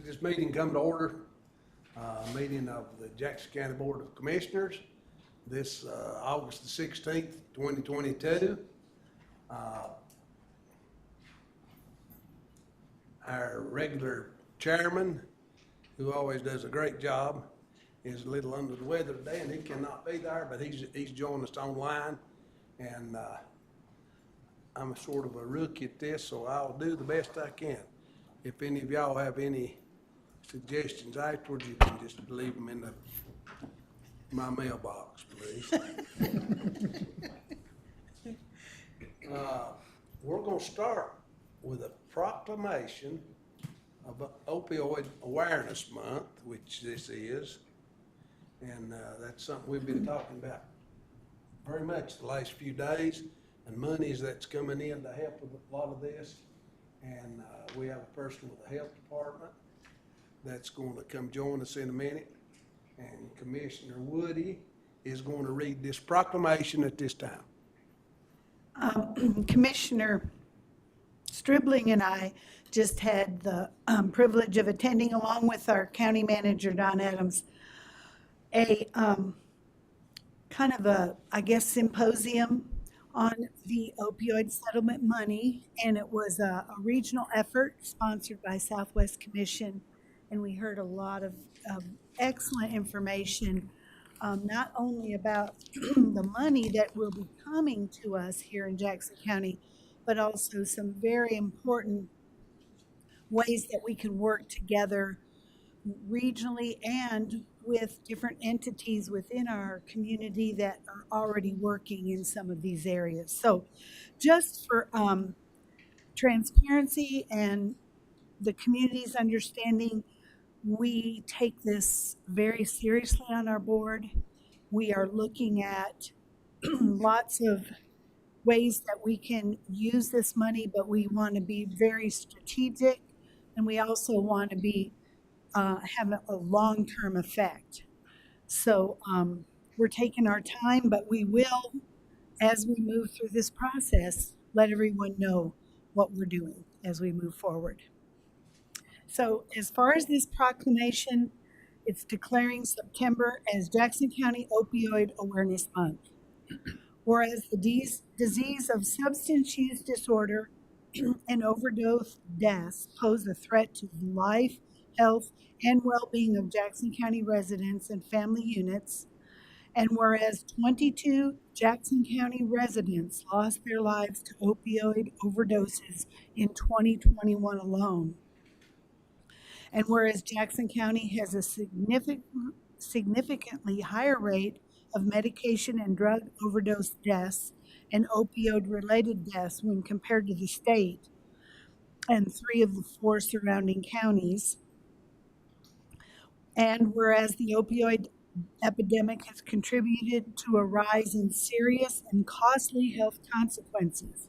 This meeting come to order, meeting of the Jackson County Board of Commissioners, this August the 16th, 2022. Our regular chairman, who always does a great job, is a little under the weather today and he cannot be there, but he's joined us online. And I'm sort of a rookie at this, so I'll do the best I can. If any of y'all have any suggestions afterwards, you can just leave them in my mailbox, please. We're going to start with a proclamation of Opioid Awareness Month, which this is, and that's something we've been talking about very much the last few days, and monies that's coming in to help with a lot of this. And we have a person with the health department that's going to come join us in a minute. And Commissioner Woody is going to read this proclamation at this time. Commissioner Stribling and I just had the privilege of attending, along with our county manager, Don Adams, a kind of a, I guess, symposium on the opioid settlement money, and it was a regional effort sponsored by Southwest Commission, and we heard a lot of excellent information, not only about the money that will be coming to us here in Jackson County, but also some very important ways that we can work together regionally and with different entities within our community that are already working in some of these areas. So just for transparency and the community's understanding, we take this very seriously on our board. We are looking at lots of ways that we can use this money, but we want to be very strategic, and we also want to be have a long-term effect. So we're taking our time, but we will, as we move through this process, let everyone know what we're doing as we move forward. So as far as this proclamation, it's declaring September as Jackson County Opioid Awareness Month. Whereas the disease of substance use disorder and overdose deaths pose a threat to the life, health, and well-being of Jackson County residents and family units, and whereas 22 Jackson County residents lost their lives to opioid overdoses in 2021 alone, and whereas Jackson County has a significantly higher rate of medication and drug overdose deaths and opioid-related deaths when compared to the state and 3 of the 4 surrounding counties, and whereas the opioid epidemic has contributed to a rise in serious and costly health consequences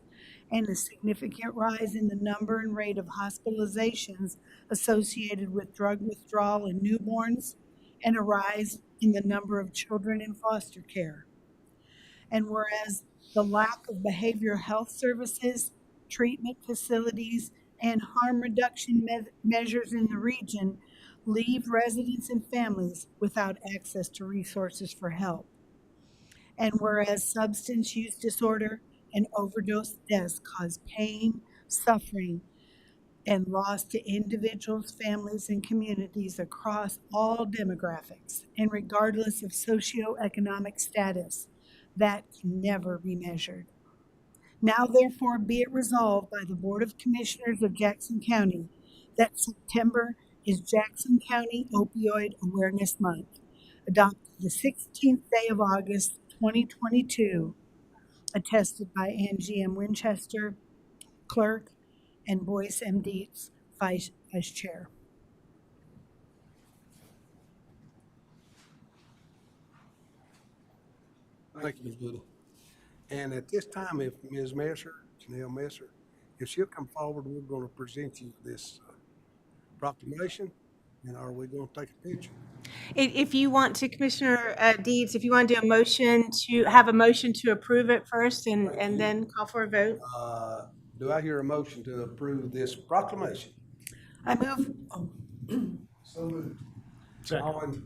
and a significant rise in the number and rate of hospitalizations associated with drug withdrawal in newborns, and a rise in the number of children in foster care. And whereas the lack of behavioral health services, treatment facilities, and harm reduction measures in the region leave residents and families without access to resources for help. And whereas substance use disorder and overdose deaths cause pain, suffering, and loss to individuals, families, and communities across all demographics and regardless of socioeconomic status, that can never be measured. Now, therefore, be it resolved by the Board of Commissioners of Jackson County that September is Jackson County Opioid Awareness Month, adopted the 16th day of August, 2022, attested by Angie M. Winchester, Clerk, and Boyce M. Dietz, Vice Chair. Thank you, Ms. Woody. And at this time, if Ms. Messer, Janelle Messer, if she'll come forward, we're going to present you this proclamation. And are we going to take a picture? If you want to, Commissioner Deeds, if you want to do a motion to approve it first and then call for a vote. Do I hear a motion to approve this proclamation? I move. So moved. Second.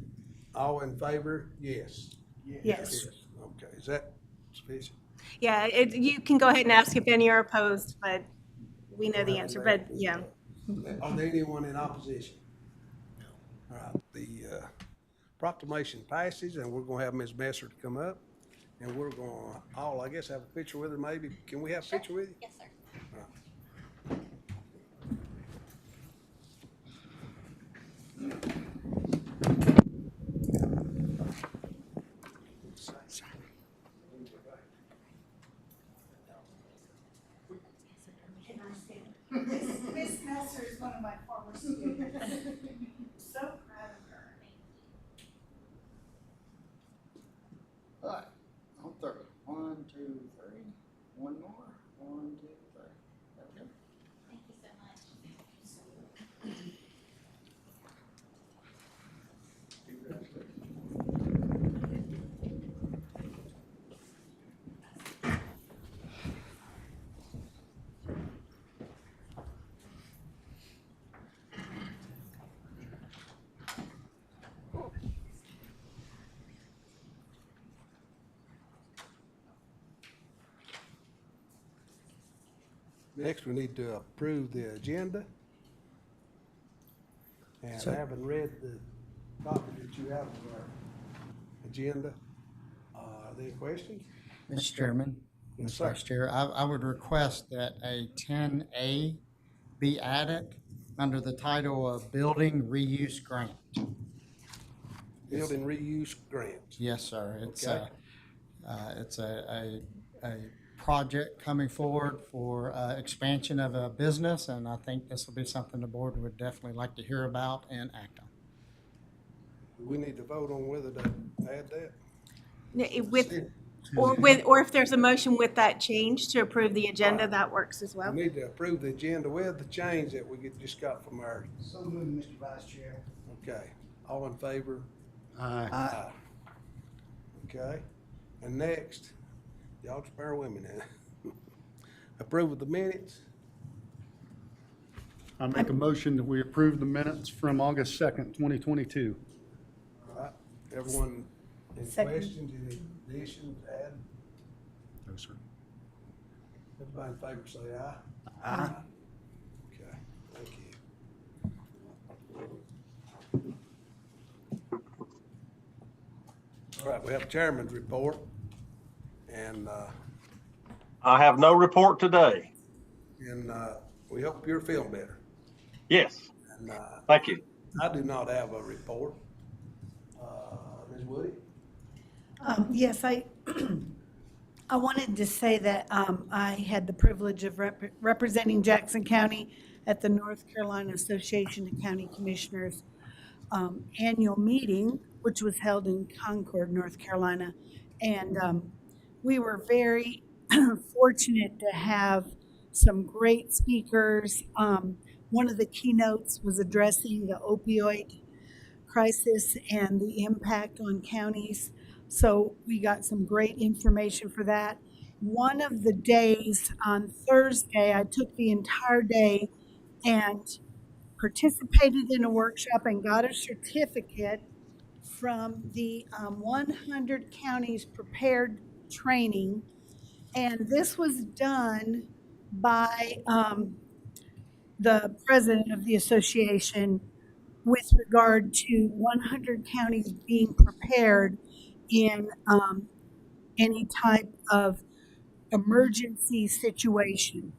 All in favor? Yes. Yes. Okay, is that sufficient? Yeah, you can go ahead and ask if any are opposed, but we know the answer, but yeah. Are there anyone in opposition? All right, the proclamation passes, and we're gonna have Ms. Messer to come up, and we're gonna all, I guess, have a picture with her maybe. Can we have a picture with you? Yes, sir. Miss Messer is one of my former students. So proud of her. All right, on 30. 1, 2, 3. One more. 1, 2, 3. There we go. Thank you so much. Next, we need to approve the agenda. And having read the copy that you have of our agenda, are there any questions? Mr. Chairman, Yes, Mr. sir. Vice Chair, I would request that a 10A be added under the title of Building Reuse Grant. Building reuse grants. Yes, sir. It's Okay. a project coming forward for expansion of a business, and I think this will be something the board would definitely like to hear about and act on. Do we need to vote on whether to add that? Or if there's a motion with that change to approve the agenda, that works as well. We need to approve the agenda with the change that just got from our, So moved, Mr. Vice Chair. okay, all in favor? Aye. Aye. Okay, and next, y'all just bear with me now. Approve of the minutes, I make a motion that we approve the minutes from August 2nd, 2022. all right, everyone, any Second. questions, any additions, add? No, sir. Everybody in favor say aye. Aye. Okay, thank you. All right, we have chairman's report, and, I have no report today. we hope you're feeling better. Yes, And, thank you. I do not have a report. Ms. Woody? Yes, I wanted to say that I had the privilege of representing Jackson County at the North Carolina Association of County Commissioners annual meeting, which was held in Concord, North Carolina. And we were very fortunate to have some great speakers. One of the keynotes was addressing the opioid crisis and the impact on counties. So we got some great information for that. One of the days on Thursday, I took the entire day and participated in a workshop and got a certificate from the 100 Counties Prepared Training. And this was done by the president of the association with regard to 100 counties being prepared in any type of emergency situation.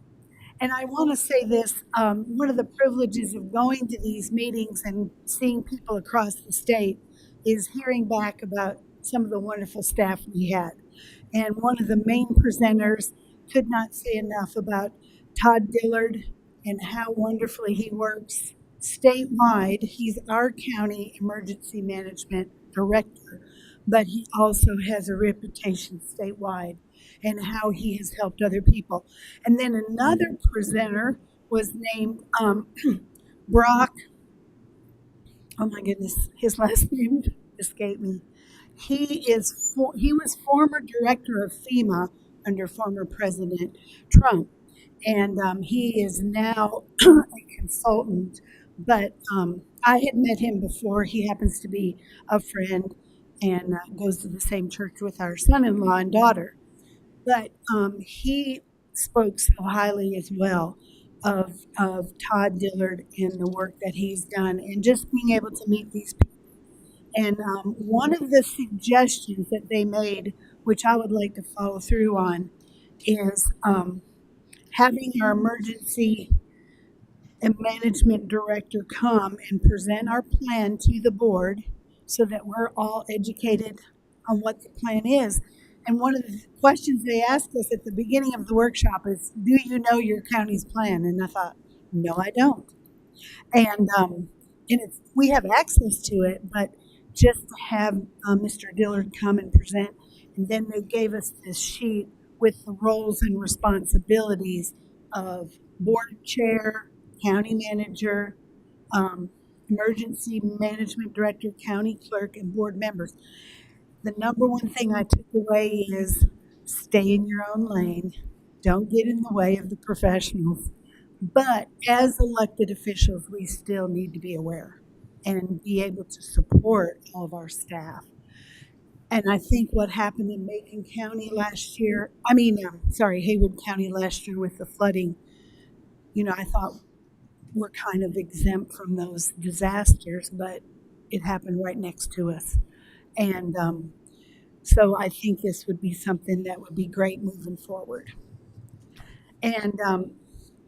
And I want to say this, one of the privileges of going to these meetings and seeing people across the state is hearing back about some of the wonderful staff we had. And one of the main presenters could not say enough about Todd Dillard and how wonderfully he works statewide. He's our county emergency management director, but he also has a reputation statewide and how he has helped other people. And then another presenter was named Brock. Oh my goodness, his last name escaped me. He was former director of FEMA under former President Trump, and he is now a consultant But I had met him before. He happens to be a friend and goes to the same church with our son-in-law and daughter. But he spoke so highly as well of Todd Dillard and the work that he's done, and just being able to meet these people. And one of the suggestions that they made, which I would like to follow through on, is having our emergency and management director come and present our plan to the board so that we're all educated on what the plan is. And one of the questions they asked us at the beginning of the workshop is, do you know your county's plan? And I thought, no, I don't. And we have access to it, but just to have Mr. Dillard come and present, and then they gave us this sheet with the roles and responsibilities of board chair, county manager, emergency management director, county clerk, and board members. The number one thing I took away is stay in your own lane. Don't get in the way of the professionals. But as elected officials, we still need to be aware and be able to support all of our staff. And I think what happened in Macon County last year, Haywood County last year with the flooding, I thought we're kind of exempt from those disasters, but it happened right next to us. And so I think this would be something that would be great moving forward. And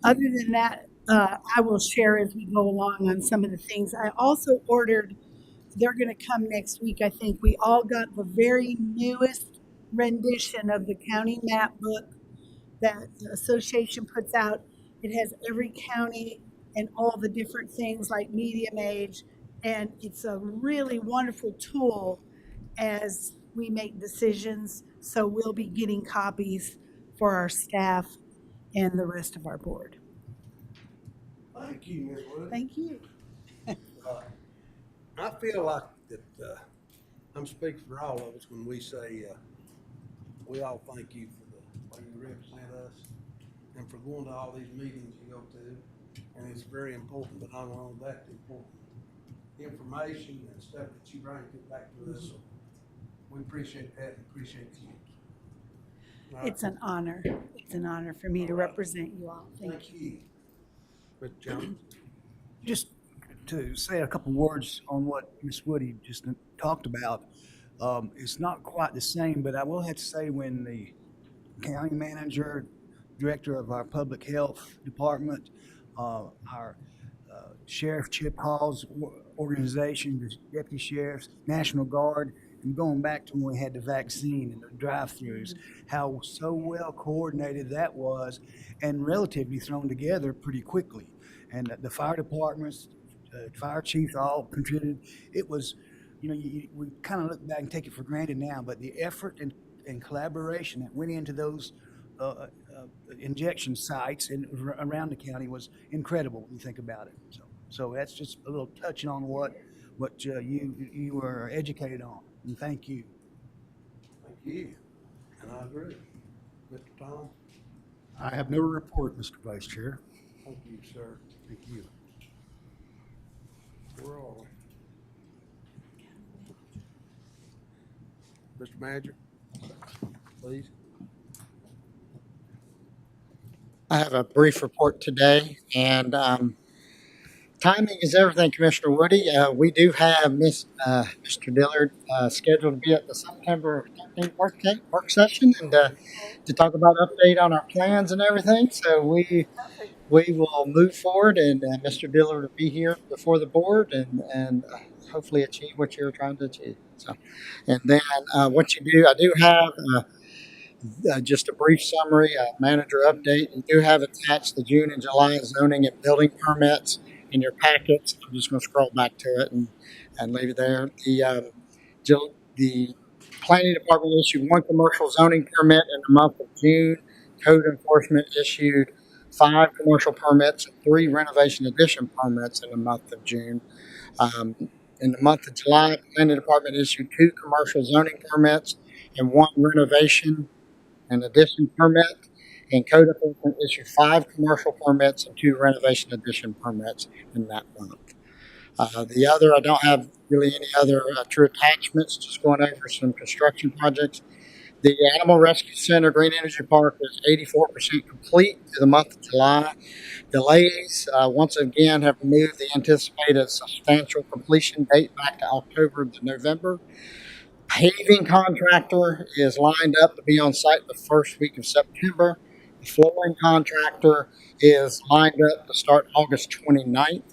other than that, I will share as we go along on some of the things. I also ordered, they're going to come next week. I think we all got the very newest rendition of the county map book that the association puts out. It has every county and all the different things like medium age. And it's a really wonderful tool as we make decisions. So we'll be getting copies for our staff and the rest of our board. Thank you, Ms. Wood. Thank you. I feel like that I'm speaking for all of us when we say we all thank you for the way you represent us and for going to all these meetings you go to. And it's very important, but not only that, the important information and stuff that you bring back to us. So we appreciate that and appreciate you. All right. It's an honor. It's an honor for me to represent you all. Thank you. Thank you. Mr. Jones? Just to say a couple words on what Ms. Woody just talked about. It's not quite the same, but I will have to say when the county manager, director of our public health department, our Sheriff Chip Hall's organization, the deputy sheriffs, National Guard, and going back to when we had the vaccine and the drive-throughs, how so well coordinated that was and relatively thrown together pretty quickly. And the fire departments, fire chiefs all contributed. It was, we kind of look back and take it for granted now, but the effort and collaboration that went into those injection sites and around the county was incredible when you think about it. So that's just a little touching on what you were educated on. And thank you. Thank you. And I agree. Mr. Tom? I have no report, Mr. Vice Chair. Thank you, sir. Thank you. Where are we? Mr. Manager, please. I have a brief report today, and timing is everything, Commissioner Woody. We do have Mr. Dillard scheduled to be at the September 13th work session and to talk about update on our plans and everything. So we will move forward, and Mr. Dillard will be here before the board and hopefully achieve what you're trying to achieve. So, and then what you do, I do have just a brief summary, manager update. You do have attached the June and July zoning and building permits in your packets. I'm just going to scroll back to it and leave it there. The planning department issued one commercial zoning permit in the month of June. Code enforcement issued 5 commercial permits and 3 renovation addition permits in the month of June. In the month of July, the planning department issued 2 commercial zoning permits and 1 renovation and addition permit. And code enforcement issued 5 commercial permits and 2 renovation addition permits in that month. The other, I don't have really any other true attachments, just going over some construction projects. The Animal Rescue Center Green Energy Park is 84% complete through the month of July. Delays, once again, have moved the anticipated substantial completion date back to October to November. Paving contractor is lined up to be on site the first week of September. The flooring contractor is lined up to start August 29th.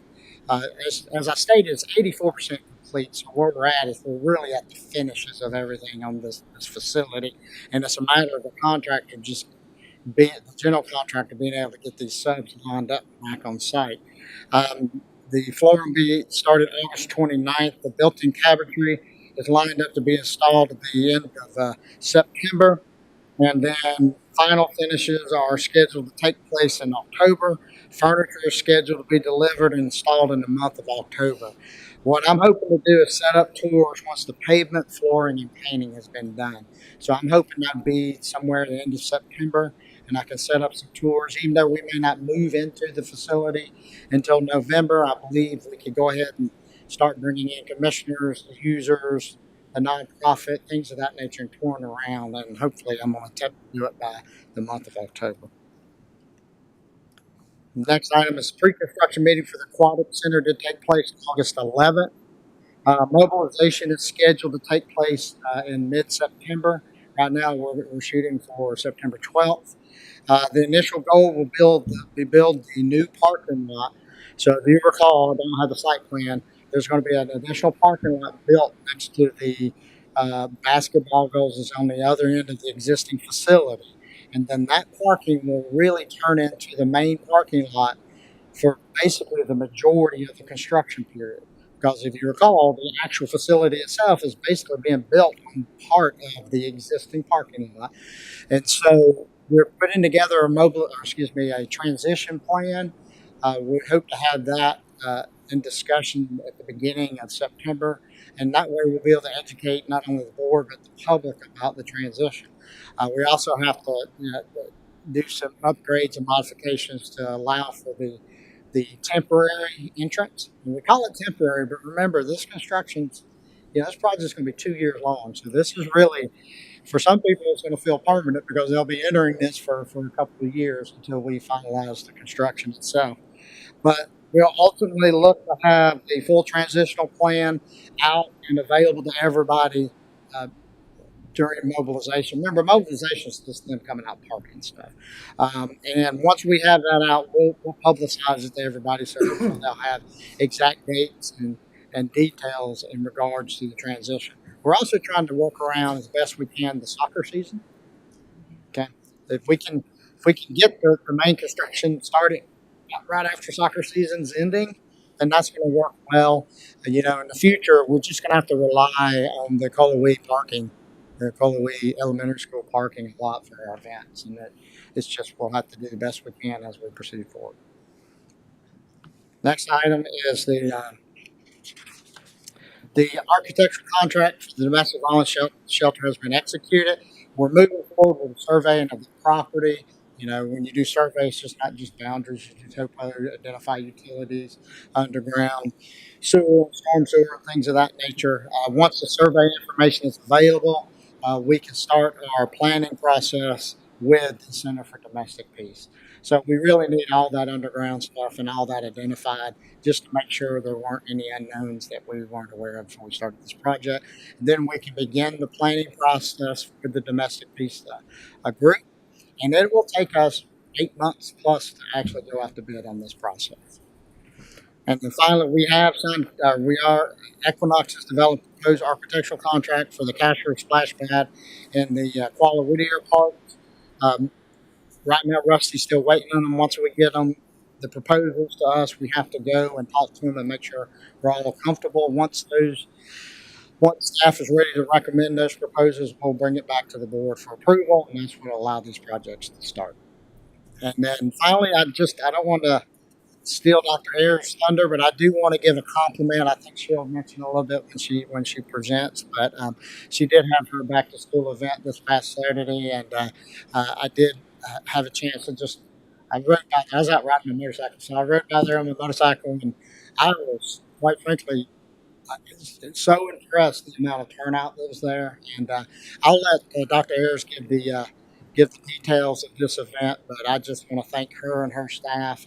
As I stated, it's 84% complete. So where we're at is we're really at the finishes of everything on this facility. And it's a matter of the contractor the general contractor being able to get these subs lined up back on site. The flooring will be started August 29th. The built-in cabinetry is lined up to be installed at the end of September. And then final finishes are scheduled to take place in October. Furniture is scheduled to be delivered and installed in the month of October. What I'm hoping to do is set up tours once the pavement, flooring, and painting has been done. So I'm hoping that'll be somewhere at the end of September, and I can set up some tours. Even though we may not move into the facility until November, I believe we could go ahead and start bringing in commissioners, the users, the nonprofit, things of that nature, and touring around. And hopefully I'm going to attempt to do it by the month of October. The next item is pre-construction meeting for the Aquatic Center to take place August 11th. Mobilization is scheduled to take place in mid-September. Right now we're shooting for September 12th. The initial goal will be build the new parking lot. So if you recall, I don't have the site plan. There's going to be an additional parking lot built next to the basketball goals is on the other end of the existing facility. And then that parking will really turn into the main parking lot for basically the majority of the construction period. Because if you recall, the actual facility itself is basically being built on part of the existing parking lot. And so we're putting together a transition plan. We hope to have that in discussion at the beginning of September. And that way we'll be able to educate not only the board, but the public about the transition. We also have to do some upgrades and modifications to allow for the temporary entrance. And we call it temporary, but remember, this construction's, this project's going to be 2 years long. So this is really, for some people, it's going to feel permanent because they'll be entering this for a couple of years until we finalize the construction itself. But we'll ultimately look to have the full transitional plan out and available to everybody during mobilization. Remember, mobilization is just them coming out parking stuff. And once we have that out, we'll publicize it to everybody so they'll have exact dates and details in regards to the transition. We're also trying to work around as best we can the soccer season. Okay, if we can get the main construction started right after soccer season's ending, then that's going to work well. In the future, we're just going to have to rely on the Colowee parking. The Colowee Elementary School parking a lot for our events, and it's just we'll have to do the best we can as we proceed forward. Next item is the architectural contract for the domestic violence shelter has been executed. We're moving forward with the surveying of the property. When you do surveys, it's not just boundaries, you do topo, identify utilities, underground, sewer, storm sewer, things of that nature. Once the survey information is available, we can start our planning process with the Center for Domestic Peace. So we really need all that underground stuff and all that identified just to make sure there weren't any unknowns that we weren't aware of before we started this project. And then we can begin the planning process with the Domestic Peace group. And it will take us 8 months plus to actually go out to bid on this process. And then finally, Equinox has developed a proposed architectural contract for the Casher splash pad in the Kuala Whittier Park. Right now, Rusty's still waiting on them. Once we get them, the proposals to us, we have to go and talk to them and make sure we're all comfortable. Once staff is ready to recommend those proposals, we'll bring it back to the board for approval, and that's what will allow these projects to start. And then finally, I don't want to steal Dr. Ayers' thunder, but I do want to give a compliment. I think she'll mention a little bit when she presents, but she did have her back to school event this past Saturday, and I did have a chance to just, I rode by, I was out riding a motorcycle, so I rode by there on my motorcycle, and I was, quite frankly, it's so impressed the amount of turnout that was there. And I'll let Dr. Ayers give the details of this event, but I just want to thank her and her staff,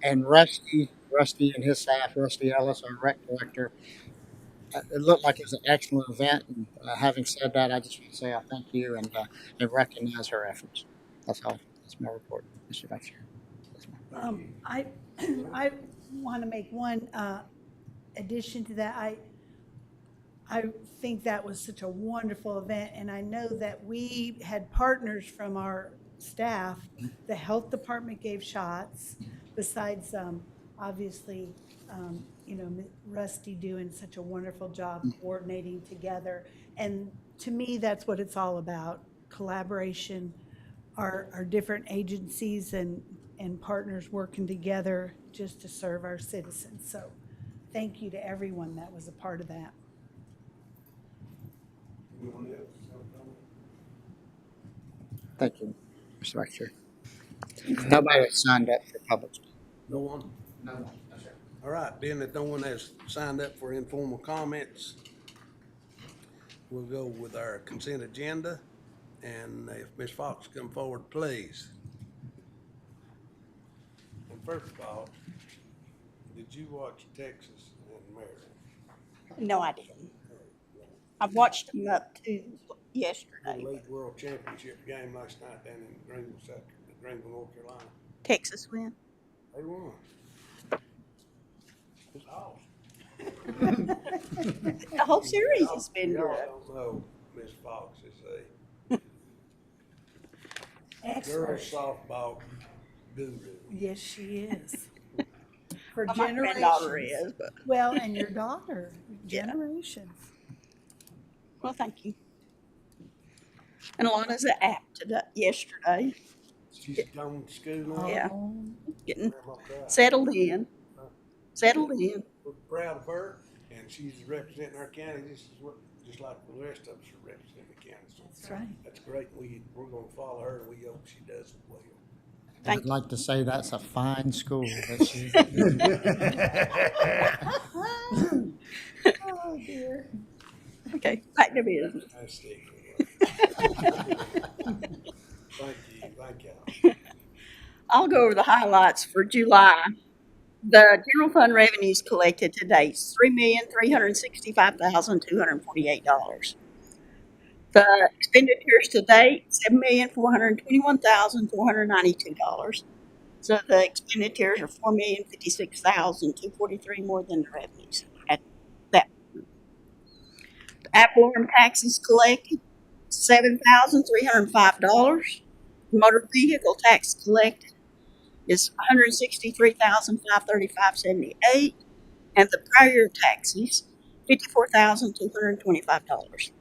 and Rusty and his staff, Rusty Ellis, our rec director. It looked like it was an excellent event. And having said that, I just want to say I thank you and recognize her efforts. That's all. That's my report, Mr. Vice Chair. I, I want to make one addition to that. I think that was such a wonderful event, and I know that we had partners from our staff. The health department gave shots, besides, obviously, Rusty doing such a wonderful job coordinating together. And to me, that's what it's all about, collaboration, our different agencies and partners working together just to serve our citizens. So thank you to everyone that was a part of that. Anyone else? Thank you, Mr. Vice Chair. Nobody has signed up for public. No one? No, sir. All right, being that no one has signed up for informal comments, we'll go with our consent agenda. And if Ms. Fox come forward, please. And first of all, did you watch Texas and Maryland? No, I didn't. I've watched them up to The yesterday. League World Championship game last night down in Greenville, North Carolina. Texas win. They won. It's awesome. The whole series has been Y'all good. don't know Ms. Fox is a girls Excellent. softball guru. Yes, she is. For Well, my granddaughter generations. is, but, Well, and your daughter, Yeah. generations. well, thank you. And Alana's an app today, yesterday, She's gone to school now. Yeah. Oh, getting Grandma cried. settled in. Settled in. We're proud of her, and she's representing our county just like the rest of us are representing the county. So That's right. that's great. We're gonna follow her, and we hope she does it well. Thank I'd like to say that's a fine school. That she, Oh, dear. Okay, back to business. That's it. Thank y'all. I'll go over the highlights for July. The general fund revenues collected to date is $3,365,248. The expenditures to date, $7,421,492. So the expenditures are $4,056,243 more than the revenues at that point. The ad valorem taxes collected, $7,305. Motor vehicle tax collected is $163,535.78, and the prior year taxes, $54,225.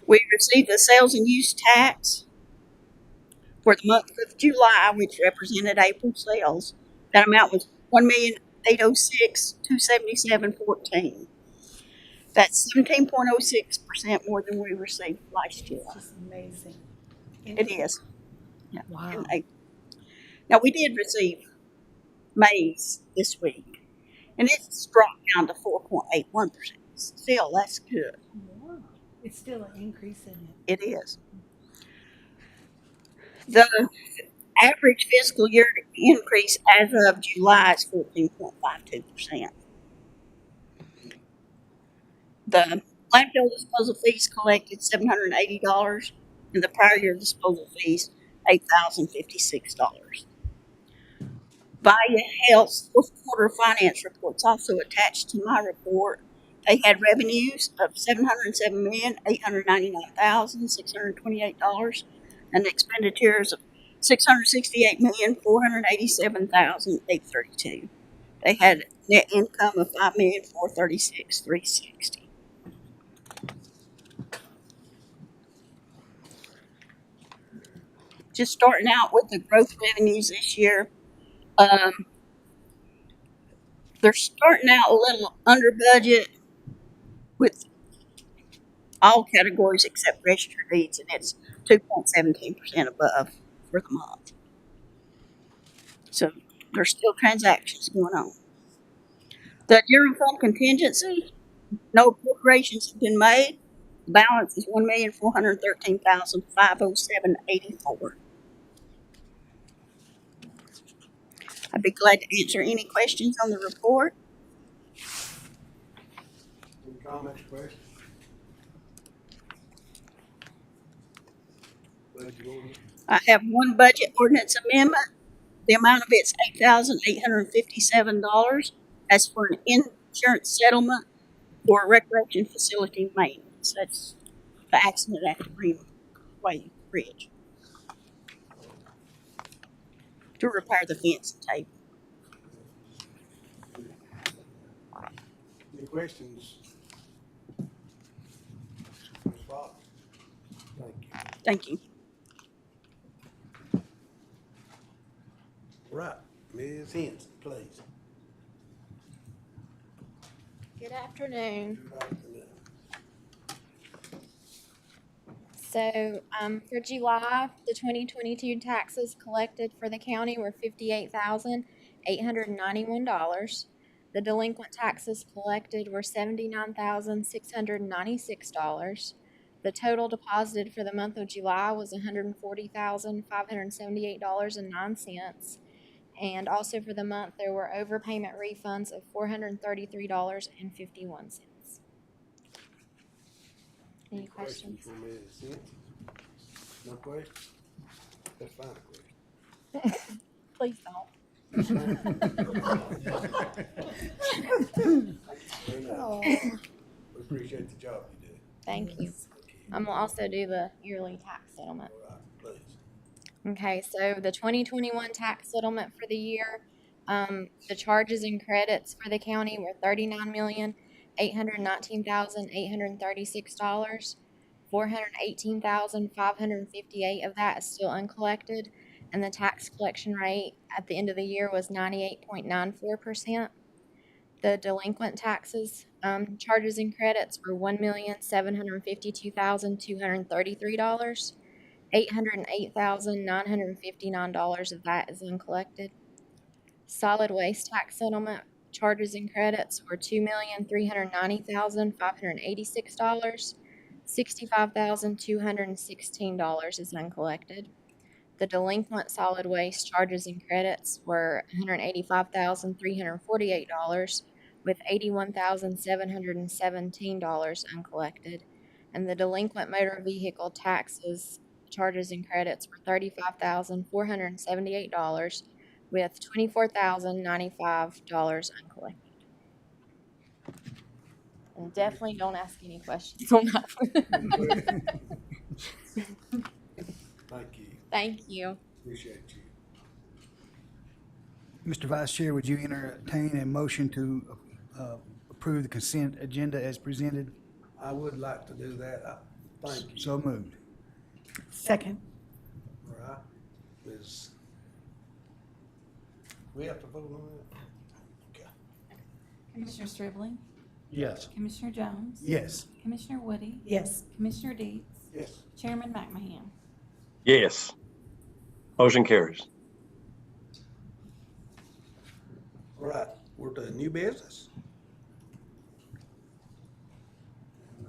We received the sales and use tax for the month of July, which represented April sales. That amount was $1,806,277.14. That's 17.06% more than we received last year. It's just amazing. It is. Yeah. Wow. In April. Now, we did receive maize this week, and it's dropped down to 4.81%. Still, that's good. Wow. It's still an increase in it. It is. The average fiscal year increase as of July is 14.52%. The landfill disposal fees collected $780, and the prior year disposal fees $8,056. Via Health's fourth quarter finance reports also attached to my report. They had revenues of $707,899,628 and expenditures of $668,487,832. They had net income of $5,436,360. Just starting out with the growth revenues this year, they're starting out a little under budget with all categories except registered deeds, and it's 2.17% above for the month. So there's still transactions going on. The general fund contingency, no appropriations have been made. The balance is $1,413,507.84. I'd be glad to answer any questions on the report. Any comments, questions? Budget ordinance? I have one budget ordinance amendment. The amount of it's $8,857 as for an insurance settlement for recreation facility maintenance. That's the accident at the Greenway Bridge. To repair the fence and table. Any questions? Ms. Fox? Thank you. Thank you. Right, Ms. Henson, please. Good afternoon. Good afternoon. So, for July, the 2022 taxes collected for the county were $58,891. The delinquent taxes collected were $79,696. The total deposited for the month of July was $140,578.09. And also for the month, there were overpayment refunds of $433.51. Any questions? For Ms. Henson? No questions? That's fine, a question. Please don't. We appreciate the job you do. Thank you. I'm gonna also do the yearly tax settlement. All right, please. Okay, so the 2021 tax settlement for the year, the charges and credits for the county were $39,819,836. $418,558 of that is still uncollected, and the tax collection rate at the end of the year was 98.94%. The delinquent taxes, charges and credits were $1,752,233. $808,959 of that is uncollected. Solid waste tax settlement charges and credits were $2,390,586. $65,216 is uncollected. The delinquent solid waste charges and credits were $185,348, with $81,717 uncollected. And the delinquent motor vehicle taxes, charges and credits were $35,478, with $24,095 uncollected. And definitely don't ask any questions on that one. Thank you. Thank you. Appreciate you. Mr. Vice Chair, would you entertain a motion to approve the consent agenda as presented? I would like to do that. Thank you. So moved. Second. All right, Ms. We have to vote on that? Okay. Commissioner Stribling, Yes. Commissioner Jones, Yes. Commissioner Woody, Yes. Commissioner Deeds, Yes. Chairman McMahon. Yes. Motion carries. All right, we're to new business.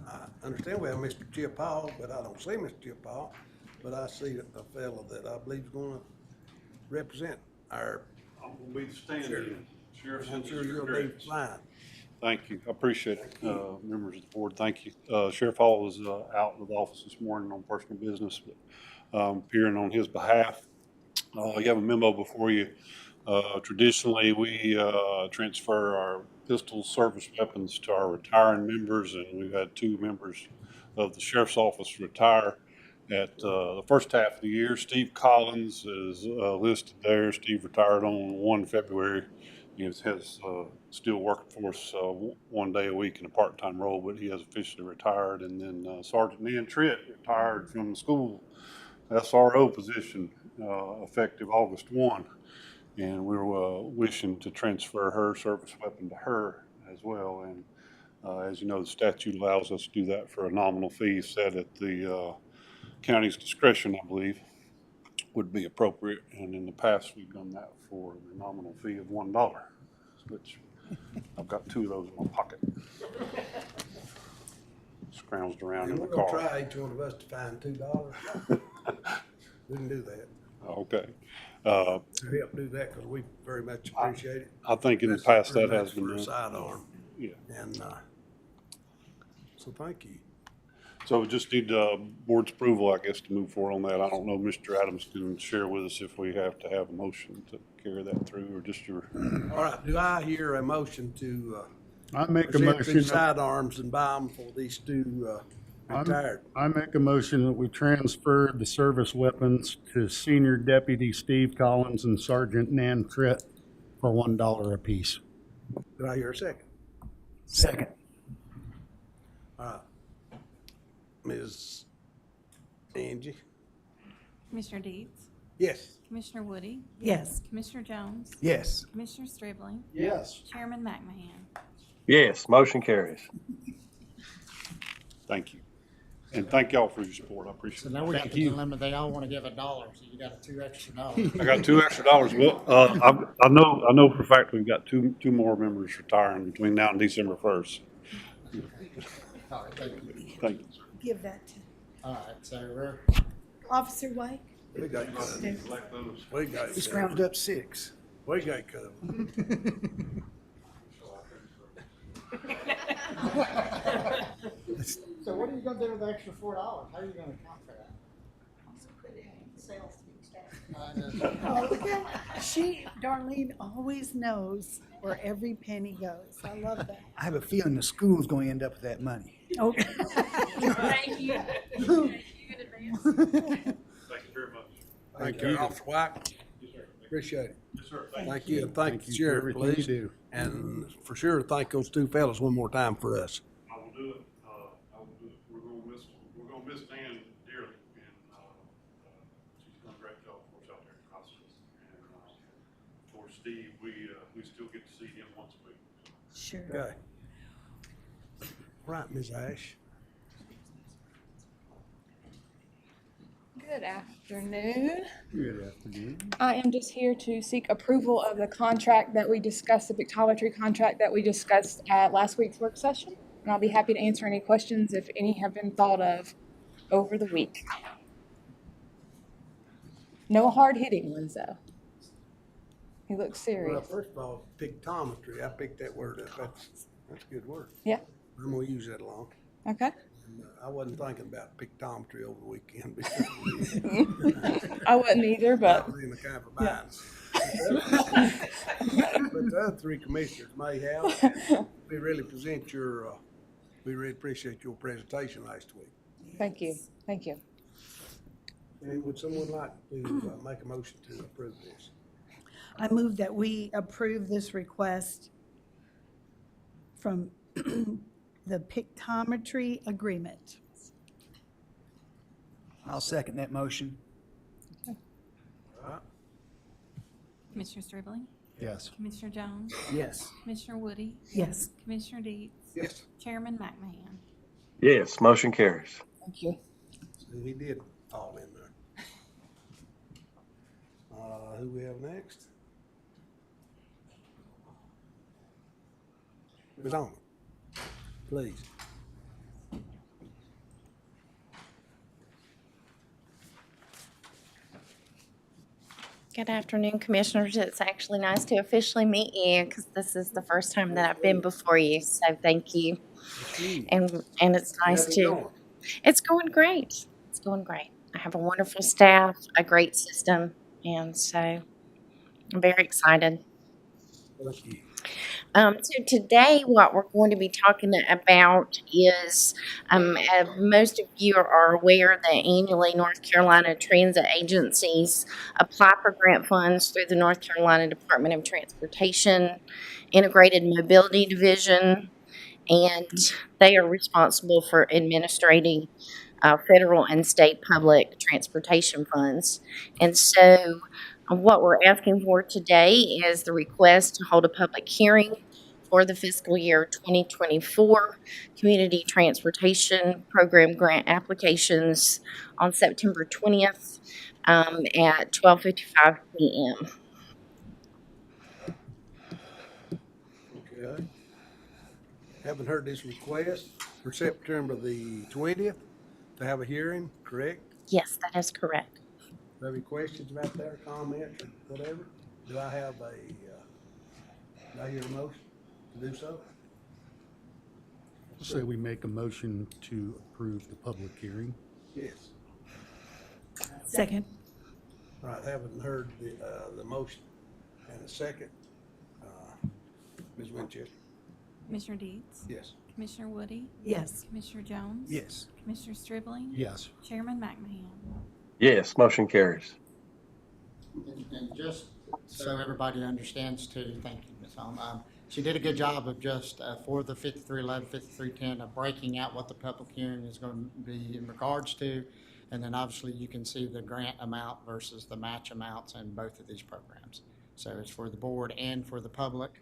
I understand we have Mr. Chip Hall, but I don't see Mr. Chip Hall. But I see a fellow that I believe is gonna represent our, I'm gonna be the stand-in. Sheriff's I'm sure you'll do fine. Thank you. I appreciate it, members of the board. Thank you. Sheriff Hall was out of the office this morning on personal business, but appearing on his behalf. You have a memo before you. Traditionally, we transfer our pistol service weapons to our retiring members, and we've had 2 members of the sheriff's office retire at the first half of the year. Steve Collins is listed there. Steve retired on 1 February. He has still working for us 1 day a week in a part-time role, but he has officially retired. And then Sergeant Nan Tritt retired from the school SRO position effective August 1. And we were wishing to transfer her service weapon to her as well. And as you know, the statute allows us to do that for a nominal fee set at the county's discretion, I believe. would be appropriate. And in the past, we've done that for the nominal fee of $1, which I've got 2 of those in my pocket. Scrounged around And in we're the gonna car. try each one of us to find $2. We can do that. Okay. Help do that, because we very much appreciate it. I think in the That's past very that has much been for a done. sidearm. Yeah. And, so thank you. So we just need board's approval, I guess, to move forward on that. I don't know, Mr. Adams can share with us if we have to have a motion to carry that through, or just your, All right, do I hear a motion to, I make a present motion, these that- sidearms and buy them for these 2 retired? I make a motion that we transfer the service weapons to Senior Deputy Steve Collins and Sergeant Nan Tritt for $1 apiece. Do I hear a second? Second. Ms. Angie? Commissioner Deeds, Yes. Commissioner Woody, Yes. Commissioner Jones, Yes. Commissioner Stribling, Yes. Chairman McMahon. Yes, motion carries. thank you. And thank y'all for your support. I So appreciate it. now we got Thank the you. dilemma, they all want to give $1, so you got 2 extra dollars. I got $2 extra. Well, I know for a fact we've got two more members retiring between now and December 1st. All right, thank you. Thank you. Give that to All right, so we're, Officer White. We got you covered. We got you Just covered. rounded up 6. We got you covered. so what are you gonna do with the extra $4? How are you gonna account for that? Oh, look at, she, Darlene, always knows where every penny goes. I love that. I have a feeling the school's going to end up with that money. Okay. Thank you very much. Thank you, Officer White. Appreciate it. Yes, sir. Thank you, and thank the you for sheriff, everything you please. do. And for sure, thank those 2 fellas one more time for us. I will do it. I will do it. We're gonna miss Nan dearly, and, she's done a great job for us out there in Costas. And, for Steve, we still get to see him once a week. Sure. Okay. Right, Ms. Ash. Good afternoon. Good afternoon. I am just here to seek approval of the contract that we discussed, the pictometry contract that we discussed at last week's work session. And I'll be happy to answer any questions if any have been thought of over the week. No hard-hitting ones, though. He looks Well, serious. first of all, pictometry, I picked that word up. That's a good word. Yeah, I'm gonna use that along. okay. And, I wasn't thinking about pictometry over the weekend. I wasn't either, That but was in the kind of bind. But the other 3 commissioners may have. We really we really appreciate your presentation last week. thank you, thank you. And would someone like to make a motion to approve this? I move that we approve this request from the pictometry agreement. I'll second that motion. Commissioner Stribling, Yes. Commissioner Jones, Yes. Commissioner Woody, Yes. Commissioner Deeds, Yes. Chairman McMahon. Yes, motion carries. Thank you. See, he did fall in there. Who we have next? Ms. Almond, please. Good afternoon, Commissioners. It's actually nice to officially meet you because this is the first time that I've been before you, so thank you. And it's nice How's it to, going? it's going great. It's going great. I have a wonderful staff, a great system, and so I'm very excited. Thank you. So today, what we're going to be talking about is, as most of you are aware, that annually North Carolina transit agencies apply for grant funds through the North Carolina Department of Transportation Integrated Mobility Division, and they are responsible for administrating federal and state public transportation funds. And so what we're asking for today is the request to hold a public hearing for the fiscal year 2024 Community Transportation Program grant applications on September 20th at 12:55 p.m. Okay. Haven't heard this request for September the 20th to have a hearing, correct? Yes, that is correct. Do you have any questions about that or comments or whatever? Do I have do I hear a motion to do so? So we make a motion to approve the public hearing. Yes. Second. All right, haven't heard the motion and a second. Ms. Winchester? Commissioner Deeds? Yes. Commissioner Woody? Yes. Commissioner Jones? Yes. Commissioner Stribling? Yes. Chairman McMahon? Yes, motion carries. And just so everybody understands too, thank you, Ms. Holm. She did a good job of just, for the 5311, 5310, of breaking out what the public hearing is going to be in regards to. And then obviously you can see the grant amount versus the match amounts in both of these programs. So it's for the board and for the public.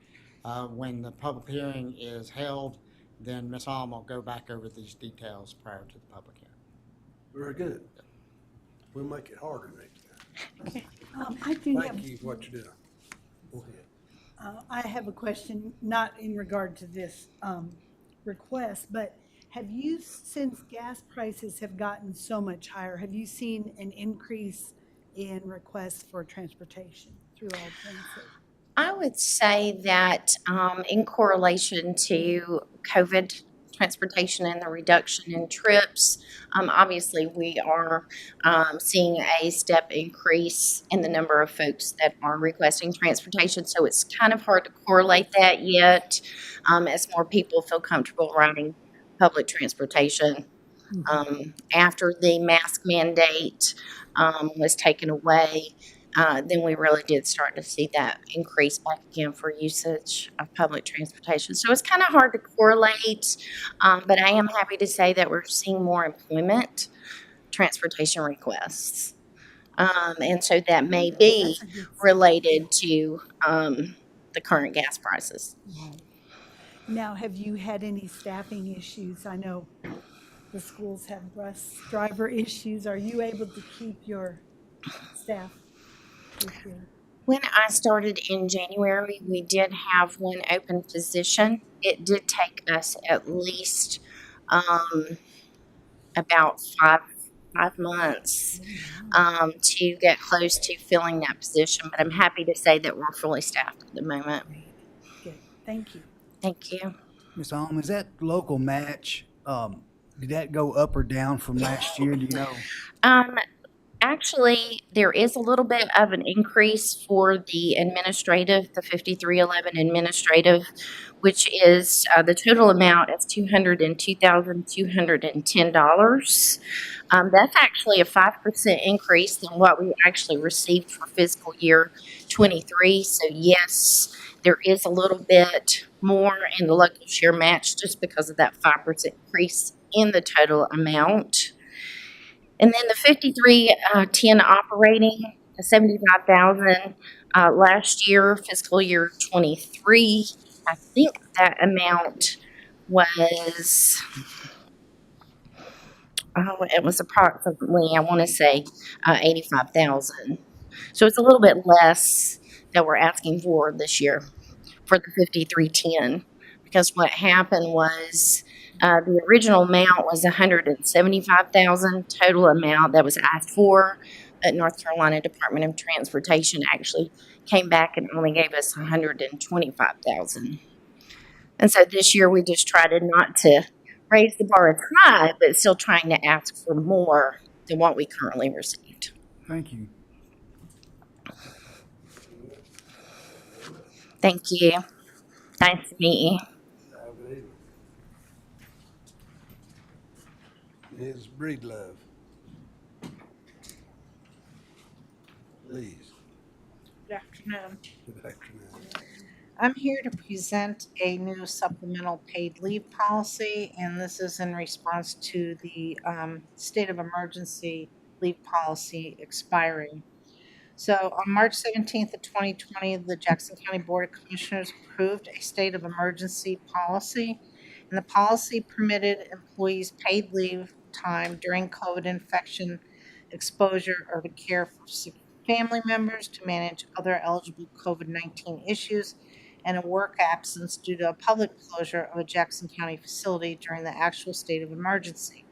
When the public hearing is held, then Ms. Holm will go back over these details prior to the public hearing. Very good. We'll make it harder next time. I do have. Thank you for what you're doing. Go ahead. I have a question, not in regard to this request, but have you, since gas prices have gotten so much higher, have you seen an increase in requests for transportation through All-Transit? I would say that in correlation to COVID transportation and the reduction in trips, obviously we are seeing a step increase in the number of folks that are requesting transportation. So it's kind of hard to correlate that yet as more people feel comfortable riding public transportation. After the mask mandate was taken away, then we really did start to see that increase back again for usage of public transportation. So it's kind of hard to correlate, but I am happy to say that we're seeing more employment transportation requests. And so that may be related to the current gas prices. Now, have you had any staffing issues? I know the schools have bus driver issues. Are you able to keep your staff? When I started in January, we did have one open position. It did take us at least about five months to get close to filling that position, but I'm happy to say that we're fully staffed at the moment. Good. Thank you. Thank you. Ms. Holm, is that local match, did that go up or down from last year? Do you know? Actually, there is a little bit of an increase for the administrative, the 5311 administrative, which is the total amount is $202,210. That's actually a 5% increase than what we actually received for fiscal year 23. So yes, there is a little bit more in the local share match just because of that 5% increase in the total amount. And then the 5310 operating, $75,000 last year, fiscal year 23. I think that amount was, it was approximately, I want to say, 85,000. So it's a little bit less that we're asking for this year for the 5310, because what happened was the original amount was $175,000 total amount that was asked for, but North Carolina Department of Transportation actually came back and only gave us $125,000. And so this year we just tried not to raise the bar as high, but still trying to ask for more than what we currently received. Thank you. Thank you. Nice to meet you. Ms. Breedlove. Please. Good afternoon. Good afternoon. I'm here to present a new supplemental paid leave policy, and this is in response to the state of emergency leave policy expiring. So on March 17th of 2020, the Jackson County Board of Commissioners approved a state of emergency policy, and the policy permitted employees paid leave time during COVID infection exposure, or to care for sick family members, to manage other eligible COVID-19 issues, and a work absence due to a public closure of a Jackson County facility during the actual state of emergency.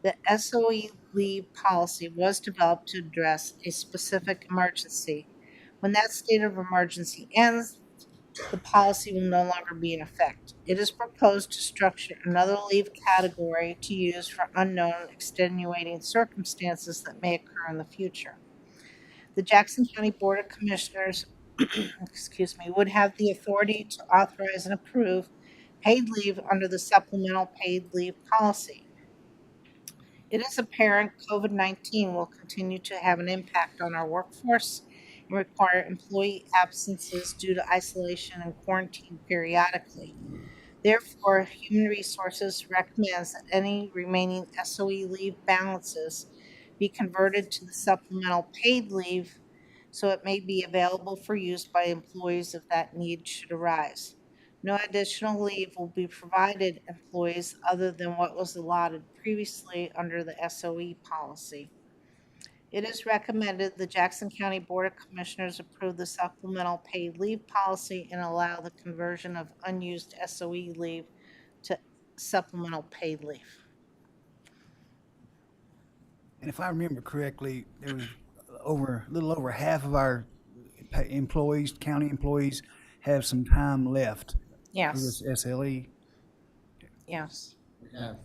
The SOE leave policy was developed to address a specific emergency. When that state of emergency ends, the policy will no longer be in effect. It is proposed to structure another leave category to use for unknown extenuating circumstances that may occur in the future. The Jackson County Board of Commissioners would have the authority to authorize and approve paid leave under the supplemental paid leave policy. It is apparent COVID-19 will continue to have an impact on our workforce and require employee absences due to isolation and quarantine periodically. Therefore, Human Resources recommends that any remaining SOE leave balances be converted to the supplemental paid leave so it may be available for use by employees if that need should arise. No additional leave will be provided employees other than what was allotted previously under the SOE policy. It is recommended the Jackson County Board of Commissioners approve the supplemental paid leave policy and allow the conversion of unused SOE leave to supplemental paid leave. And if I remember correctly, there was a little over half of our employees, county employees, have some time left. Yes. For this SLE. Yes. We have,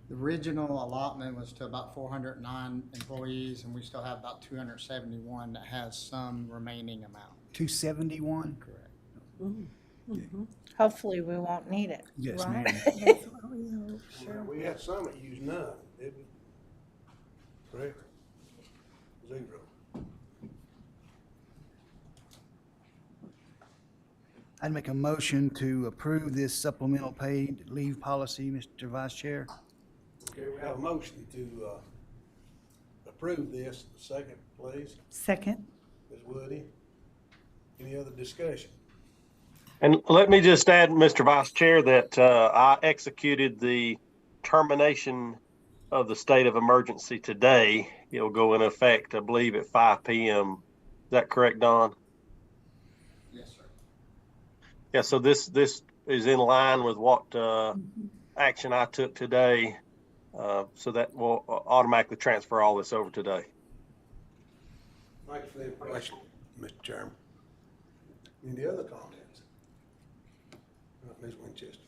the original allotment was to about 409 employees, and we still have about 271 that has some remaining amount. 271? Correct. Hopefully we won't need it. Yes, Right. ma'am. That's what we hope. Well, we had some that used none, didn't we? Correct? 0. I'd make a motion to approve this supplemental paid leave policy, Mr. Vice Chair. Okay, we have a motion to approve this. Second, please. Second. Ms. Woody. Any other discussion? And let me just add, Mr. Vice Chair, that I executed the termination of the state of emergency today. It'll go in effect, I believe, at 5 p.m. Is that correct, Don? Yes, sir. Yeah, so this is in line with what action I took today. So that will automatically transfer all this over today. Thank you for the information, Mr. Chairman. Any other comments? Ms. Winchester.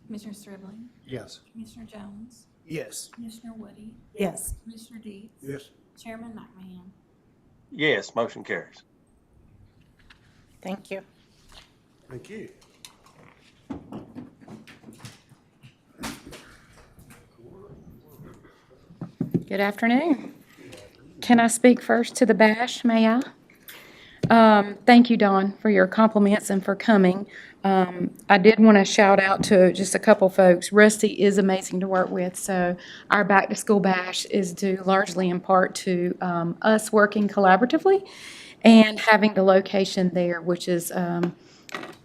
Commissioner Stribling, Yes. Commissioner Jones, Yes. Commissioner Woody, Yes. Commissioner Deeds, Yes. Chairman McMahon. Yes, motion carries. Thank you. Thank you. Good afternoon. Can I speak first to the bash, may I? Thank you, Dawn, for your compliments and for coming. I did want to shout out to just a couple folks. Rusty is amazing to work with, so our back-to-school bash is due largely in part to us working collaboratively and having the location there, which is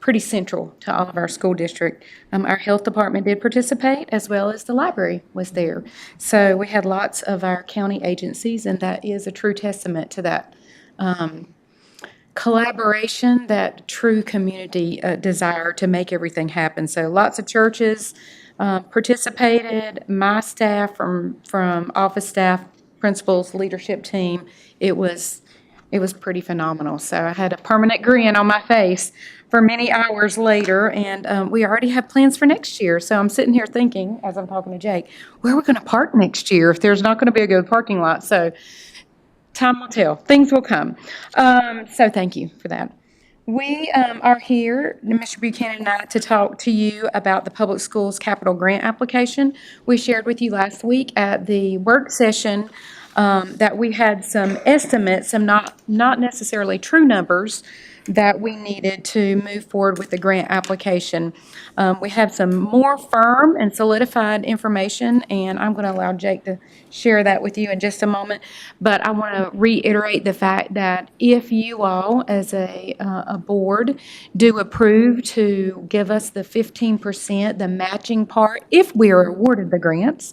pretty central to all of our school district. Our health department did participate, as well as the library was there. So we had lots of our county agencies, and that is a true testament to that collaboration, that true community desire to make everything happen. So lots of churches participated, my staff from office staff, principals, leadership team. It was pretty phenomenal. So I had a permanent grin on my face for many hours later, and we already have plans for next year. So I'm sitting here thinking, as I'm talking to Jake, where are we going to park next year if there's not going to be a good parking lot? So time will tell. Things will come. So thank you for that. We are here, Mr. Buchanan and I, to talk to you about the Public Schools Capital Grant application. We shared with you last week at the work session that we had some estimates, some not necessarily true numbers, that we needed to move forward with the grant application. We have some more firm and solidified information, and I'm going to allow Jake to share that with you in just a moment. But I want to reiterate the fact that if you all, as a board, do approve to give us the 15%, the matching part, if we are awarded the grants,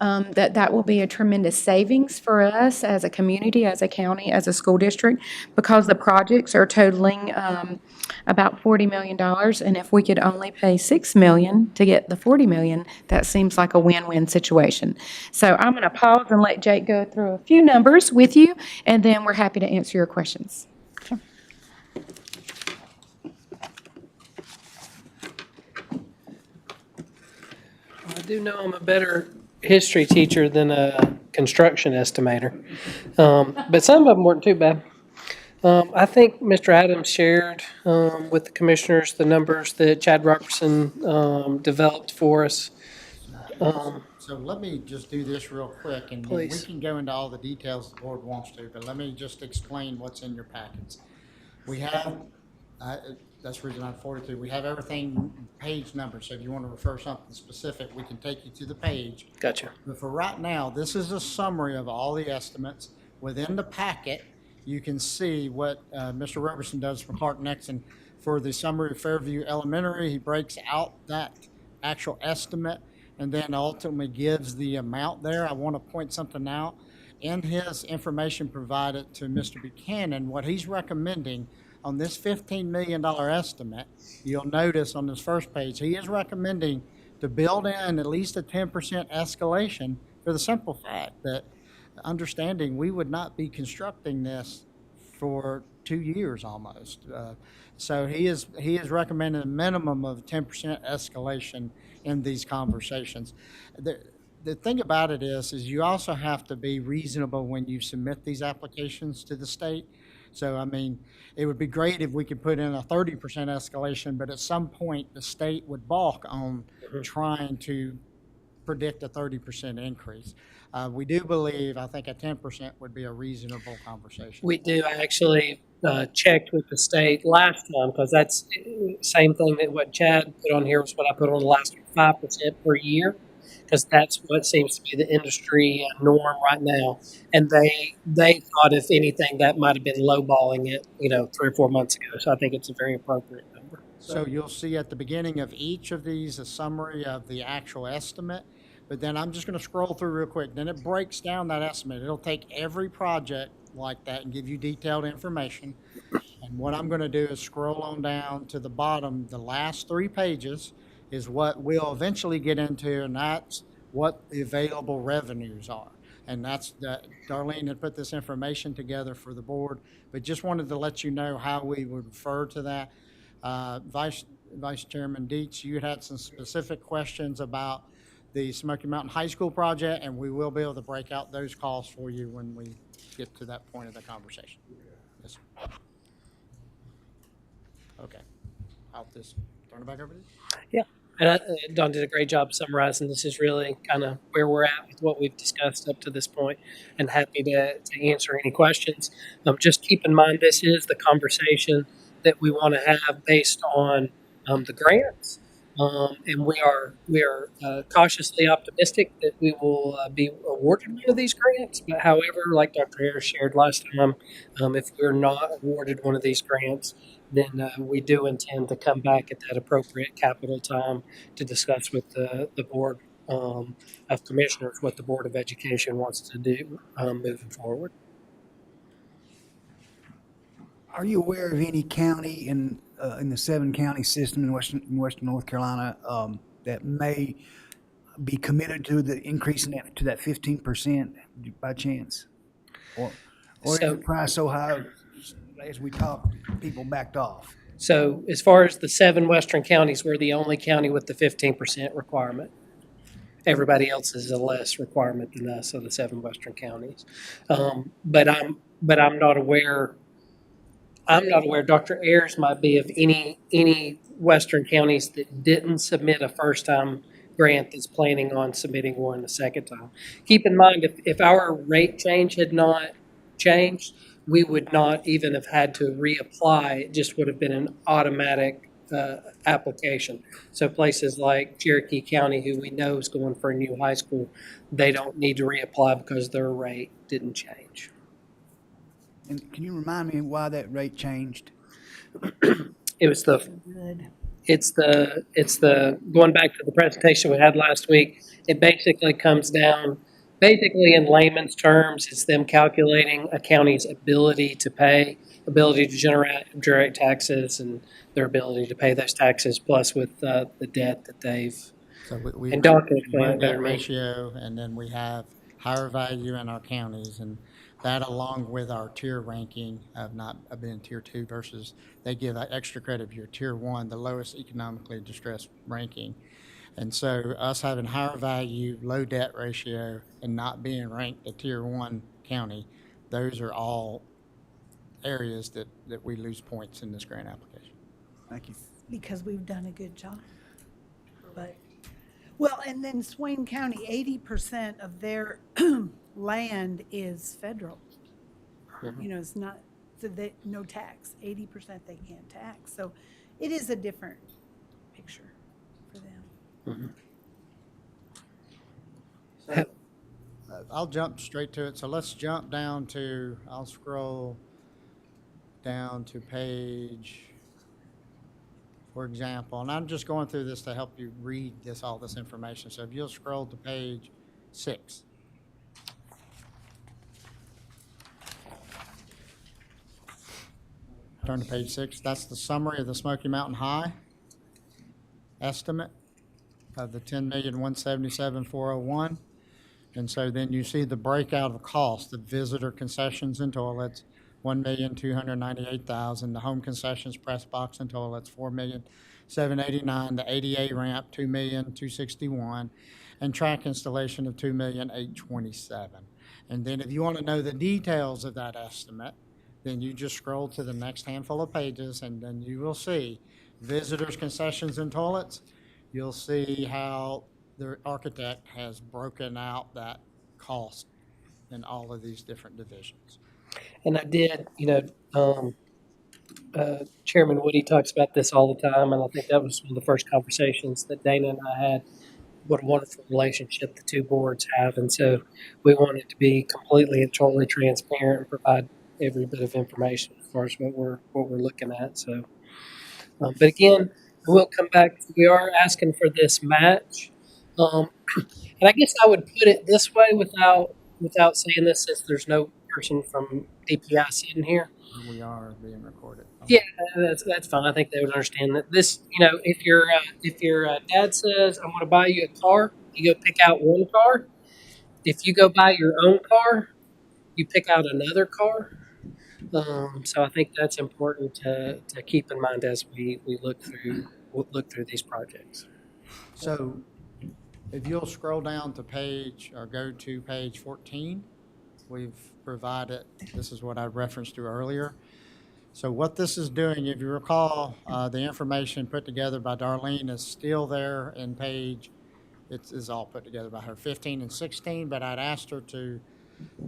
that will be a tremendous savings for us as a community, as a county, as a school district, because the projects are totaling about $40 million. And if we could only pay $6 million to get the $40 million, that seems like a win-win situation. So I'm going to pause and let Jake go through a few numbers with you, and then we're happy to answer your questions. I do know I'm a better history teacher than a construction estimator, but some of them weren't too bad. I think Mr. Adams shared with the commissioners the numbers that Chad Robertson developed for us. So let me just do this real quick, and we Please. can go into all the details the board wants to, but let me just explain what's in your packets. We have, that's reason I'm 42, we have everything page numbered, so if you want to refer something specific, we can take you to the page. Gotcha. But for right now, this is a summary of all the estimates. Within the packet, you can see what Mr. Robertson does for Clark Nexon. For the summary of Fairview Elementary, he breaks out that actual estimate and then ultimately gives the amount there. I want to point something out. In his information provided to Mr. Buchanan, what he's recommending on this $15 million estimate, you'll notice on this first page, he is recommending to build in at least a 10% escalation for the simple fact that understanding we would not be constructing this for 2 years almost. So he is recommending a minimum of 10% escalation in these conversations. The thing about it is you also have to be reasonable when you submit these applications to the state. So, I mean, it would be great if we could put in a 30% escalation, but at some point the state would balk on trying to predict a 30% increase. We do believe, I think a 10% would be a reasonable conversation. We do. I actually checked with the state last time, because that's the same thing that what Chad put on here was what I put on the last 5% per year, because that's what seems to be the industry norm right now. And they thought, if anything, that might have been lowballing it, 3 or 4 months ago. So I think it's a very appropriate number. So you'll see at the beginning of each of these a summary of the actual estimate, but then I'm just going to scroll through real quick. Then it breaks down that estimate. It'll take every project like that and give you detailed information. And what I'm going to do is scroll on down to the bottom. The last 3 pages is what we'll eventually get into, and that's what the available revenues are. And that's that Darlene had put this information together for the board, but just wanted to let you know how we would refer to that. Vice Chairman Dietz, you had some specific questions about the Smoky Mountain High School project, and we will be able to break out those costs for you when we get to that point of the conversation. Yes, sir. Okay. I'll just turn it back over to you. Yeah. And Don did a great job summarizing. This is really kind of where we're at with what we've discussed up to this point, and happy to answer any questions. Just keep in mind, this is the conversation that we want to have based on the grants. And we are cautiously optimistic that we will be awarded one of these grants. But however, like Dr. Harris shared last time, if we're not awarded one of these grants, then we do intend to come back at that appropriate capital time to discuss with the Board of Commissioners what the Board of Education wants to do moving forward. Are you aware of any county in the 7-county system in Western North Carolina that may be committed to the increasing that to that 15% by chance, or is the price so high as we talked, people backed off? So as far as the 7 western counties, we're the only county with the 15% requirement. Everybody else is a less requirement than us of the 7 western counties. But I'm not aware. I'm not aware. Dr. Ayers might be of any western counties that didn't submit a first-time grant that's planning on submitting one a second time. Keep in mind, if our rate change had not changed, we would not even have had to reapply. It just would have been an automatic application. So places like Cherokee County, who we know is going for a new high school, they don't need to reapply because their rate didn't change. And can you remind me why that rate changed? It was the going back to the presentation we had last week, it basically comes down, basically in layman's terms, it's them calculating a county's ability to pay, ability to generate taxes, and their ability to pay those taxes, plus with the debt that they've. So we And Dawn can explain run it better that than me. ratio, and then we have higher value in our counties, and that along with our tier ranking of not of being tier 2 versus they give that extra credit if you're tier 1, the lowest economically distressed ranking. And so us having higher value, low debt ratio, and not being ranked a tier 1 county, those are all areas that we lose points in this grant application. Thank you. Because we've done a good job. But, well, and then Swain County, 80% of their land is federal. You know, it's not, so they, no tax, 80% they can't tax. So it is a different picture for them. So, I'll jump straight to it. So let's jump down to, I'll scroll down to page, for example, and I'm just going through this to help you read all this information. So if you'll scroll to page 6. Turn to page 6. That's the summary of the Smoky Mountain High estimate of the $10,177,401. And so then you see the breakout of cost, the visitor concessions and toilets, $1,298,000. The home concessions, press box and toilets, $4,789,000. The ADA ramp, $2,261,000, and track installation of $2,827,000. And then if you want to know the details of that estimate, then you just scroll to the next handful of pages, and then you will see visitors, concessions, and toilets. You'll see how the architect has broken out that cost in all of these different divisions. And I did, Chairman Woody talks about this all the time, and I think that was one of the first conversations that Dana and I had. What a wonderful relationship the two boards have, and so we wanted to be completely and totally transparent and provide every bit of information as far as what we're looking at. So, but again, we'll come back. We are asking for this match, and I guess I would put it this way without saying this, since there's no person from DPI sitting here. We are being recorded. Yeah, that's fine. I think they would understand that. This, if your dad says, "I'm going to buy you a car," you go pick out one car. If you go buy your own car, you pick out another car. So I think that's important to keep in mind as we look through these projects. So if you'll scroll down to go to page 14, we've provided, this is what I referenced to earlier. So what this is doing, if you recall, the information put together by Darlene is still there in page, it is all put together by her, 15 and 16, but I'd asked her to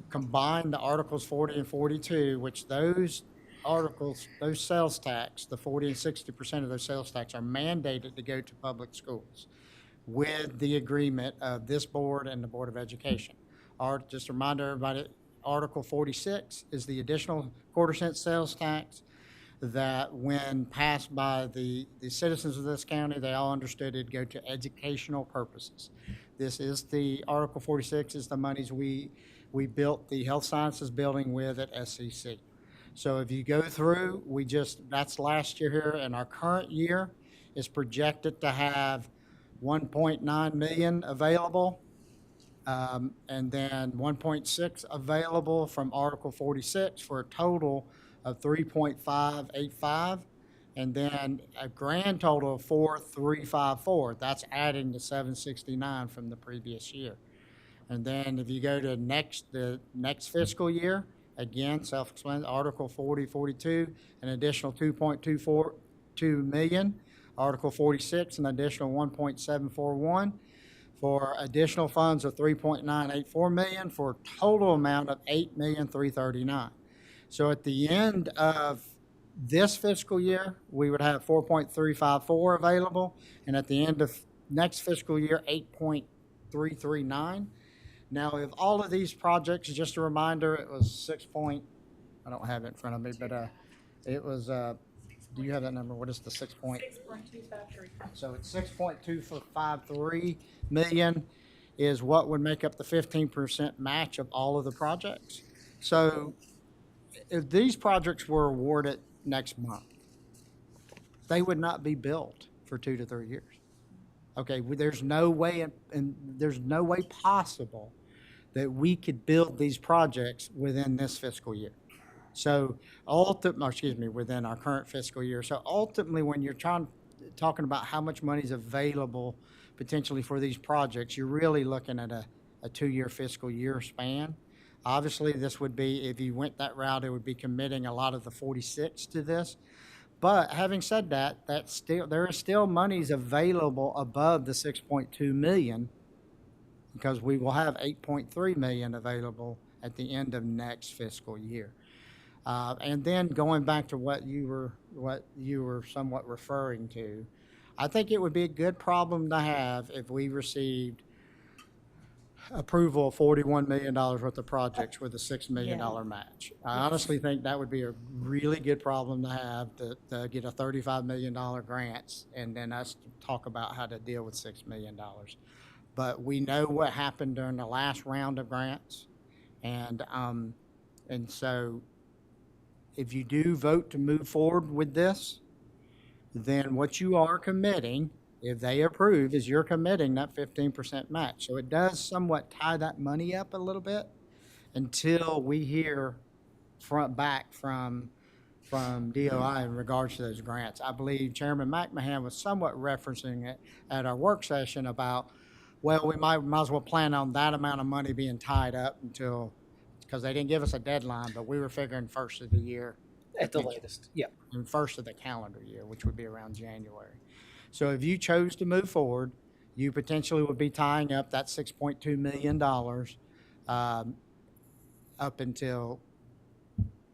combine the Articles 40 and 42, which those articles, those sales tax, the 40 and 60% of those sales tax are mandated to go to public schools with the agreement of this board and the Board of Education. Just a reminder, everybody, Article 46 is the additional quarter-cent sales tax that when passed by the citizens of this county, they all understood it'd go to educational purposes. This is the Article 46 is the monies we built the health sciences building with at SCC. So if you go through, that's last year here, and our current year is projected to have 1.9 million available, and then 1.6 available from Article 46 for a total of 3.585, and then a grand total of 4,354. That's adding the 769 from the previous year. And then if you go to the next fiscal year, again, self-explanatory, Article 40, 42, an additional 2.242 million. Article 46, an additional 1.741 for additional funds of 3.984 million for a total amount of 8,339,000. So at the end of this fiscal year, we would have 4.354 available, and at the end of next fiscal year, 8.339. Now, if all of these projects, just a reminder, it was I don't have it in front of me, but it was do you have that number? What is the 6 point? 6.253. So it's 6.253 million is what would make up the 15% match of all of the projects. So if these projects were awarded next month, they would not be built for 2 to 3 years. Okay, there's no way, and there's no way possible that we could build these projects within this fiscal year. So within our current fiscal year. So ultimately, when you're talking about how much money is available potentially for these projects, you're really looking at a 2-year fiscal year span. Obviously, this would be, if you went that route, it would be committing a lot of the 46 to this. But having said that, there are still monies available above the 6.2 million, because we will have 8.3 million available at the end of next fiscal year. And then going back to what you were somewhat referring to, I think it would be a good problem to have if we received approval of $41 million worth of projects with a $6 million match. I honestly think that would be a really good problem to have, to get a $35 million grants and then us talk about how to deal with $6 million. But we know what happened during the last round of grants. And so if you do vote to move forward with this, then what you are committing, if they approve, is you're committing that 15% match. So it does somewhat tie that money up a little bit until we hear back from DOI in regards to those grants. I believe Chairman McMahon was somewhat referencing it at our work session about, well, we might as well plan on that amount of money being tied up until, because they didn't give us a deadline, but we were figuring first of the year. At the latest, yeah. And first of the calendar year, which would be around January. So if you chose to move forward, you potentially would be tying up that $6.2 million up until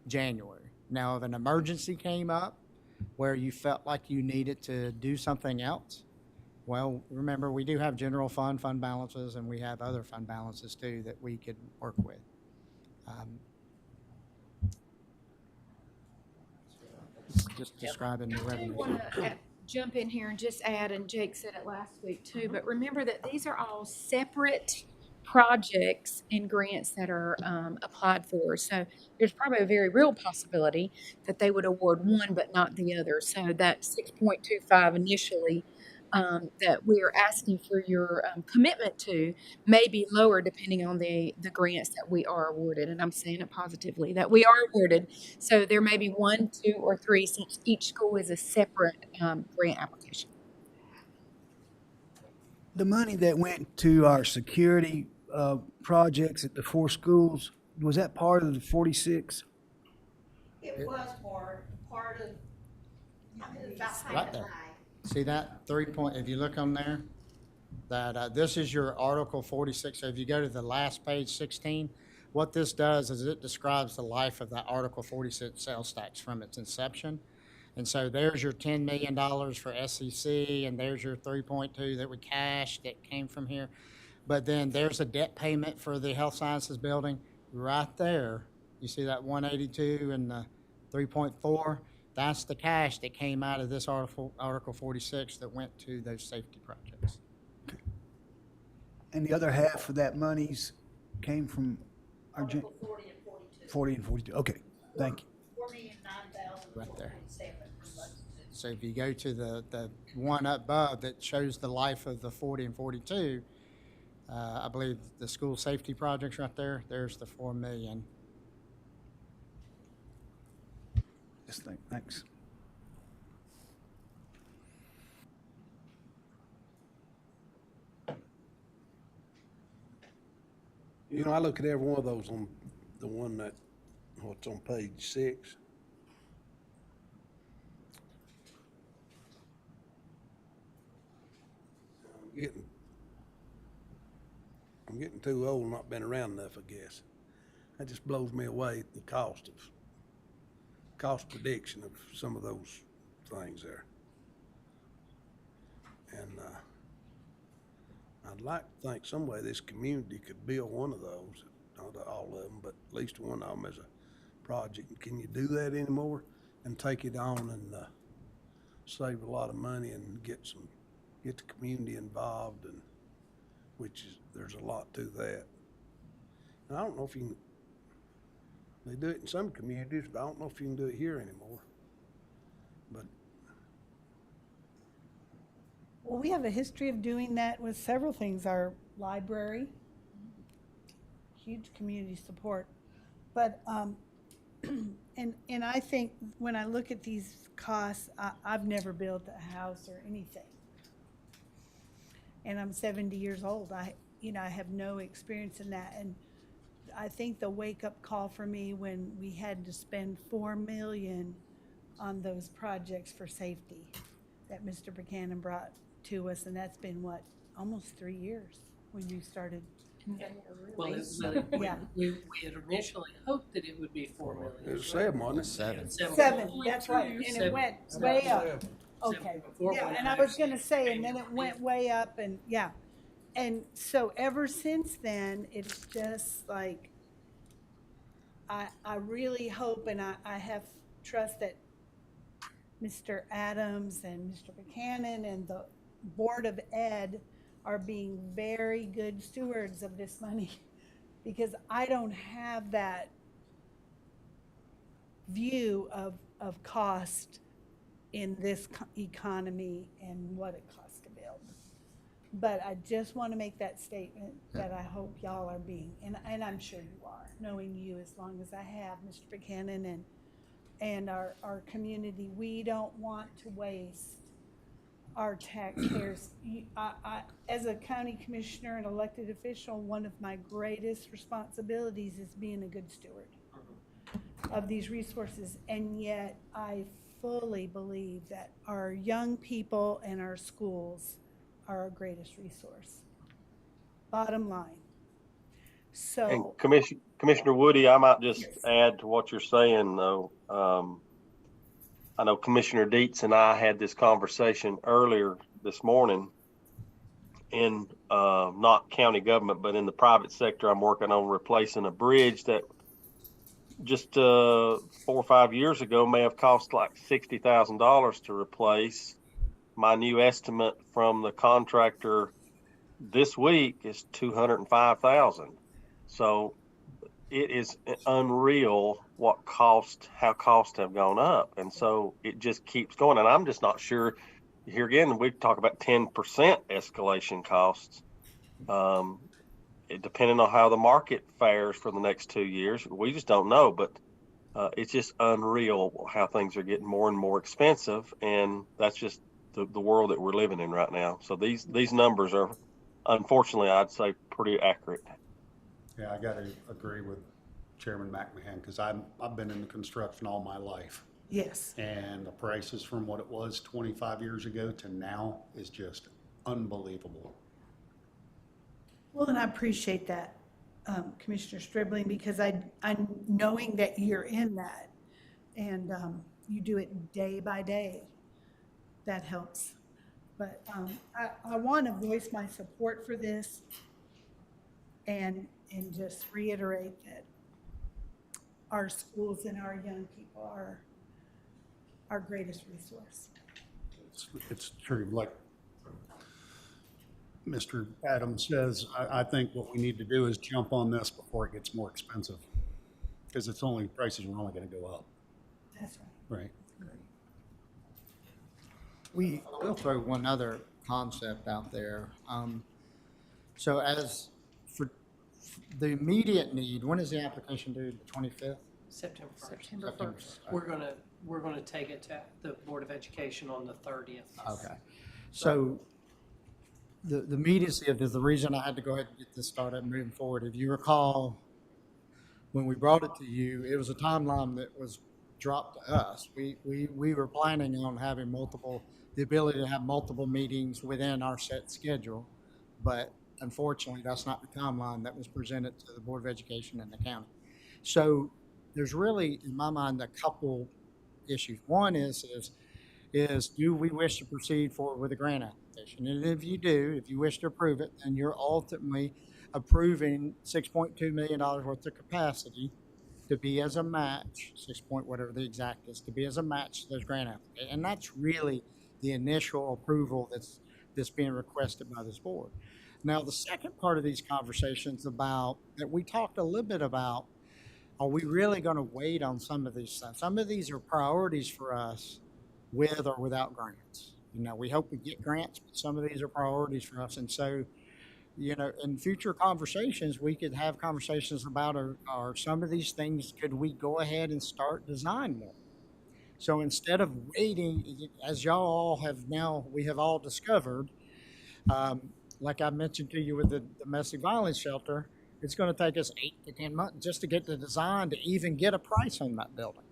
January. Now, if an emergency came up where you felt like you needed to do something else, well, remember, we do have general fund balances, and we have other fund balances too that we could work with. Just describing the revenue. I want to jump in here and just add, and Jake said it last week too, but remember that these are all separate projects and grants that are applied for. So there's probably a very real possibility that they would award one but not the other. So that 6.25 initially that we are asking for your commitment to may be lower depending on the grants that we are awarded. And I'm saying it positively, that we are awarded. So there may be 1, 2, or 3, since each school is a separate grant application. The money that went to our security projects at the 4 schools, was that part of the 46? It was part of, Right there. See that 3 point, if you look on there, that this is your Article 46. So if you go to the last page, 16, what this does is it describes the life of that Article 46 sales tax from its inception. And so there's your $10 million for SEC, and there's your 3.2 that we cashed that came from here. But then there's a debt payment for the health sciences building right there. You see that 182 and the 3.4? That's the cash that came out of this Article 46 that went to those safety projects. Okay. And the other half of that monies came from our Article 40 and 42. 40 and 42. Okay, thank you. Right there. So if you go to the one above that shows the life of the 40 and 42, I believe the school safety projects right there, there's the $4 million. Thanks. You know, I look at every one of those on the one that, what's on page 6. I'm getting too old, not been around enough, I guess. That just blows me away, the cost prediction of some of those things there. And I'd like to think some way this community could build one of those, not all of them, but at least one of them as a project. Can you do that anymore and take it on and save a lot of money and get the community involved, and there's a lot to that. And I don't know if they do it in some communities, but I don't know if you can do it here anymore. But Well, we have a history of doing that with several things. Our library, huge community support. But, and I think when I look at these costs, I've never built a house or anything. And I'm 70 years old. I have no experience in that. And I think the wake-up call for me when we had to spend $4 million on those projects for safety that Mr. Buchanan brought to us, and that's been what, almost 3 years when you started. Well, Yeah. we had initially hoped that it would be 4 million. it was 7, wasn't it? Seven, that's right, and it went way up. Seven. Okay, before yeah, when and I I was gonna understand say, and then it went way up, and yeah. And so ever since then, it's just like, I really hope, and I have trust that Mr. Adams and Mr. Buchanan and the Board of Ed are being very good stewards of this money, because I don't have that view of cost in this economy and what it costs to build. But I just want to make that statement that I hope y'all are being, and I'm sure you are, knowing you as long as I have, Mr. Buchanan, and our community. We don't want to waste our taxpayers. As a county commissioner and elected official, one of my greatest responsibilities is being a good steward of these resources. And yet I fully believe that our young people and our schools are our greatest resource. Bottom line. So. And Commissioner Woody, I might just add to what you're saying, though. I know Commissioner Dietz and I had this conversation earlier this morning in not county government, but in the private sector. I'm working on replacing a bridge that just 4 or 5 years ago may have cost like $60,000 to replace. My new estimate from the contractor this week is $205,000. So it is unreal how costs have gone up. And so it just keeps going. And I'm just not sure. Here again, we talk about 10% escalation costs. Depending on how the market fares for the next 2 years, we just don't know. But it's just unreal how things are getting more and more expensive. And that's just the world that we're living in right now. So these numbers are, unfortunately, I'd say pretty accurate. Yeah, I got to agree with Chairman McMahon, because I've been in the construction all my life. Yes. And the prices from what it was 25 years ago to now is just unbelievable. Well, and I appreciate that, Commissioner Stribling, because I'm knowing that you're in that, and you do it day by day. That helps. But I want to voice my support for this, and just reiterate that our schools and our young people are our greatest resource. It's true. Like Mr. Adams says, I think what we need to do is jump on this before it gets more expensive, because prices are only going to go up. That's right. Right. We'll throw one other concept out there. So as for the immediate need, when is the application due? The 25th? September 1st. September 1st. We're gonna take it to the Board of Education on the 30th. Okay. So the immediacy of the reason I had to go ahead and get this started moving forward, if you recall, when we brought it to you, it was a timeline that was dropped to us. We were planning on having the ability to have multiple meetings within our set schedule, but unfortunately, that's not the timeline that was presented to the Board of Education and the county. So there's really, in my mind, a couple issues. One is do we wish to proceed forward with a grant application? And if you do, if you wish to approve it, then you're ultimately approving $6.2 million worth of capacity to be as a match, 6 point whatever the exact is, to be as a match to those grant applications. And that's really the initial approval that's being requested by this board. Now, the second part of these conversations about that we talked a little bit about, are we really going to wait on some of these things? Some of these are priorities for us with or without grants. You know, we hope we get grants, but some of these are priorities for us. And so, you know, in future conversations, we could have conversations about are some of these things, could we go ahead and start design work? So instead of waiting, as y'all all have now, we have all discovered, like I mentioned to you with the domestic violence shelter, it's going to take us 8 to 10 months just to get the design to even get a price on that building.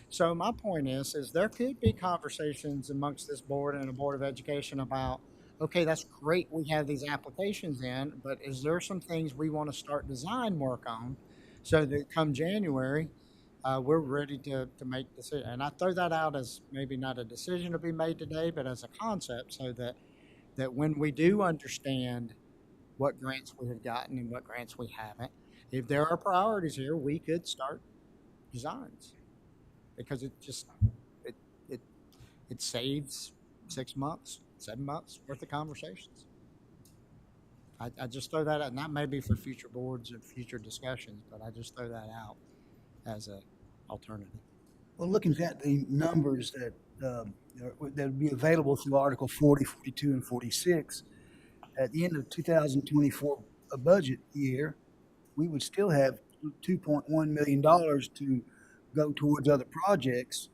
So my point is there could be conversations amongst this board and the Board of Education about, okay, that's great, we have these applications in, but is there some things we want to start design work on so that come January, we're ready to make decisions. And I throw that out as maybe not a decision to be made today, but as a concept, so that when we do understand what grants we have gotten and what grants we haven't, if there are priorities here, we could start designs, because it saves 6 months, 7 months worth of conversations. I just throw that out, and that may be for future boards and future discussions, but I just throw that out as a alternative. Well, looking at the numbers that would be available through Article 40, 42, and 46, at the end of 2024 budget year, we would still have $2.1 million to go towards other projects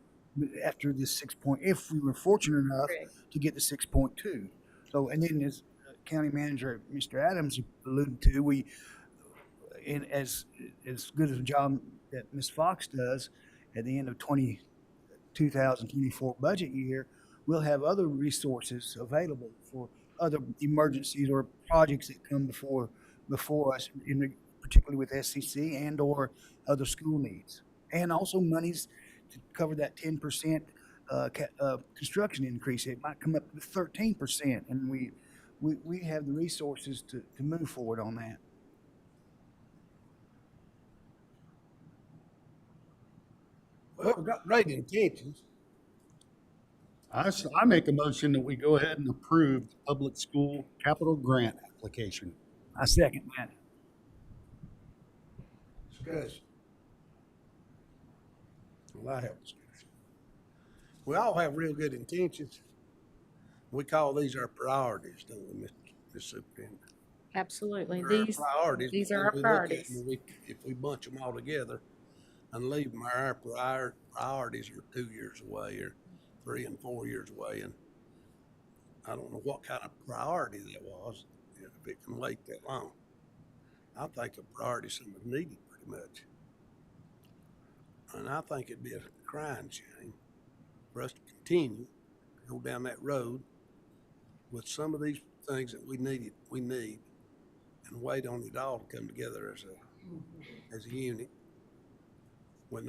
after this 6 point, if we were fortunate enough to get the 6.2. So, and then as County Manager Mr. Adams alluded to, we, in as good as a job that Ms. Fox does at the end of 2024 budget year, we'll have other resources available for other emergencies or projects that come before us, particularly with SCC and or other school needs, and also monies to cover that 10% construction increase. It might come up to 13%, and we have the resources to move forward on that. Well, we've got great intentions. I make a motion that we go ahead and approve the public school capital grant application. I second that. Discussion. Well, I have discussion. We all have real good intentions. We call these our priorities, don't we, Mr. Superintendent? Absolutely. They're our priorities. These are When our we look at priorities. them, if we bunch them all together and leave them, our priorities are 2 years away or 3 and 4 years away. And I don't know what kind of priority that was, if it can wait that long. I think a priority is something needed pretty much. And I think it'd be a crying shame for us to continue to go down that road with some of these things that we need, and wait on it all to come together as a unit. When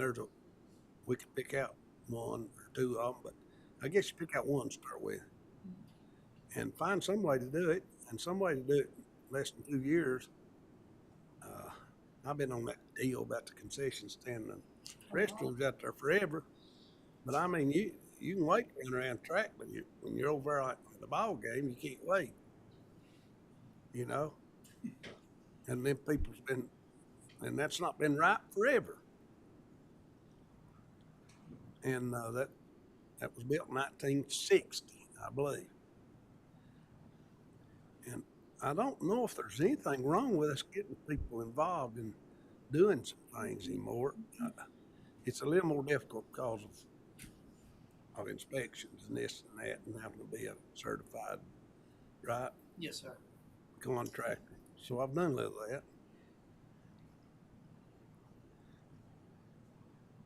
we could pick out 1 or 2 of them, but I guess you pick out 1 to start with, and find some way to do it, and some way to do it in less than 2 years. I've been on that deal about the concession stand and restrooms out there forever, but I mean, you can wait to run around the track, but when you're over there like at the ball game, you can't wait, you know? And then and that's not been right forever. And that was built in 1960, I believe. And I don't know if there's anything wrong with us getting people involved in doing some things anymore. It's a little more difficult because of inspections and this and that, and having to be a certified, right? Yes, sir. Contractor. So I've done a little of that.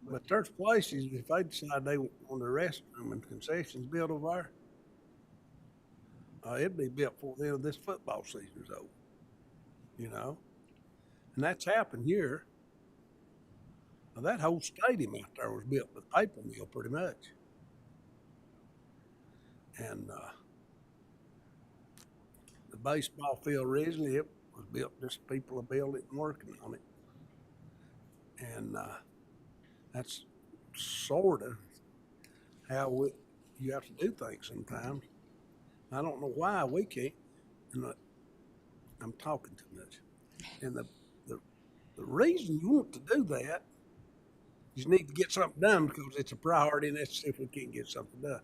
But there's places, if they decide they want a restroom and concessions built over there, it'd be built before the end of this football season's over, you know? And that's happened here. Now, that whole stadium out there was built with paper mill pretty much. And the baseball field originally, it was built, just people are building it and working on it. And That's sort of how you have to do things sometimes. I don't know why we can't, and I'm talking too much. And the reason you want to do that, you need to get something done because it's a priority, and that's if we can't get something done.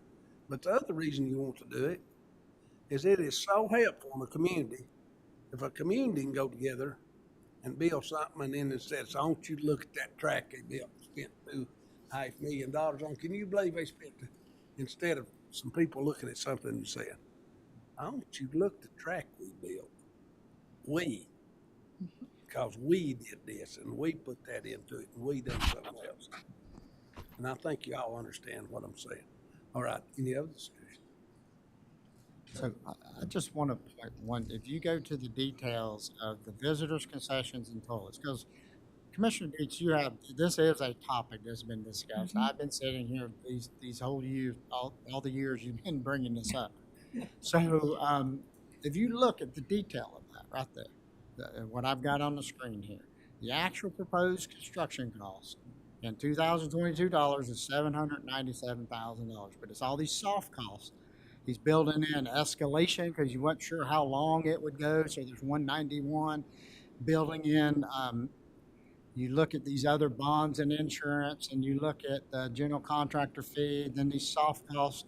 But the other reason you want to do it is it is so helpful in a community. If a community can go together and build something, and then it says, I want you to look at that track they built, spent $500,000 on. Can you believe they spent it? Instead of some people looking at something and saying, I want you to look at the track we built. Because we did this and we put that into it and we done something else. And I think you all understand what I'm saying. All right, any other discussion? So I just want to point one, if you go to the details of the visitors concessions and toilets, because Commissioner Deeds, this is a topic that's been discussed. I've been sitting here these whole years, all the years you've been bringing this up. So if you look at the detail of that right there, what I've got on the screen here, the actual proposed construction cost in 2022 dollars is $797,000, but it's all these soft costs. He's building in escalation because you weren't sure how long it would go, so there's 191. Building in, you look at these other bonds and insurance, and you look at the general contractor fee, then these soft costs.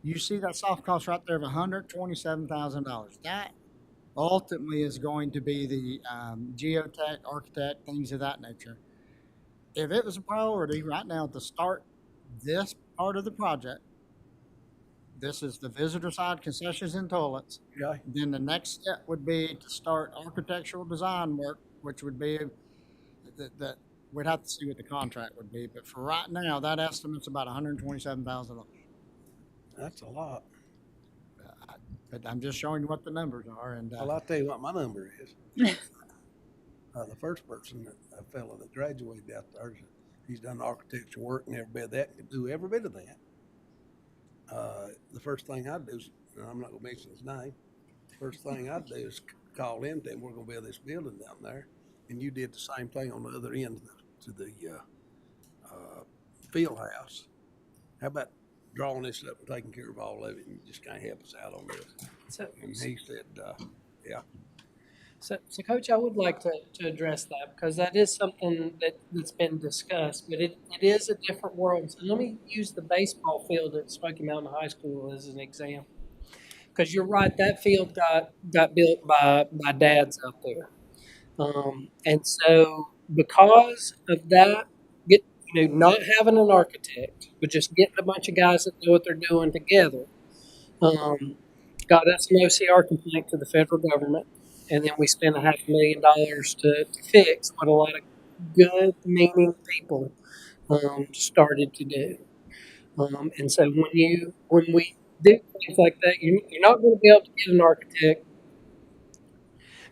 You see that soft cost right there of $127,000. That ultimately is going to be the geotech, architect, things of that nature. If it was a priority right now to start this part of the project, this is the visitor side, concessions and toilets. Yeah. Then the next step would be to start architectural design work, which would be that we'd have to see what the contract would be. But for right now, that estimate's about $127,000. That's a lot. But I'm just showing you what the numbers are. And Well, I'll tell you what my number is. The first person, a fellow that graduated out there, he's done architecture work and every bit of that, can do every bit of that. The first thing I'd do is, and I'm not gonna mention his name, first thing I'd do is call in to him, we're gonna build this building down there. And you did the same thing on the other end to the field house. How about drawing this up and taking care of all of it, and you just kind of help us out on this? And he said, yeah. So, Coach, I would like to address that because that is something that's been discussed, but it is a different world. So let me use the baseball field at Smoky Mountain High School as an example. Because you're right, that field got built by dads out there. And so because of that, not having an architect, but just getting a bunch of guys that know what they're doing together, got us an OCR complaint to the federal government. And then we spent $500,000 to fix what a lot of good, meaning people started to do. And so when we do things like that, you're not going to be able to get an architect.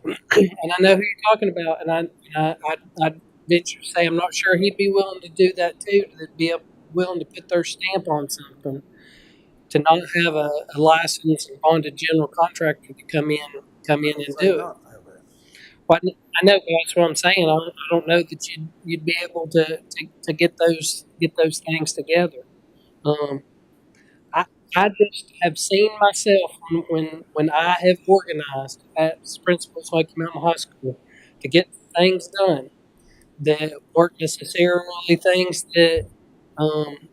And I know who you're talking about, and I venture to say I'm not sure he'd be willing to do that too, to be willing to put their stamp on something, to not have a licensed and bonded general contractor to come in and do it. Well, I know that's what I'm saying. I don't know that you'd be able to get those things together. I just have seen myself when I have organized at Principal Smoky Mountain High School to get things done that weren't necessarily things that an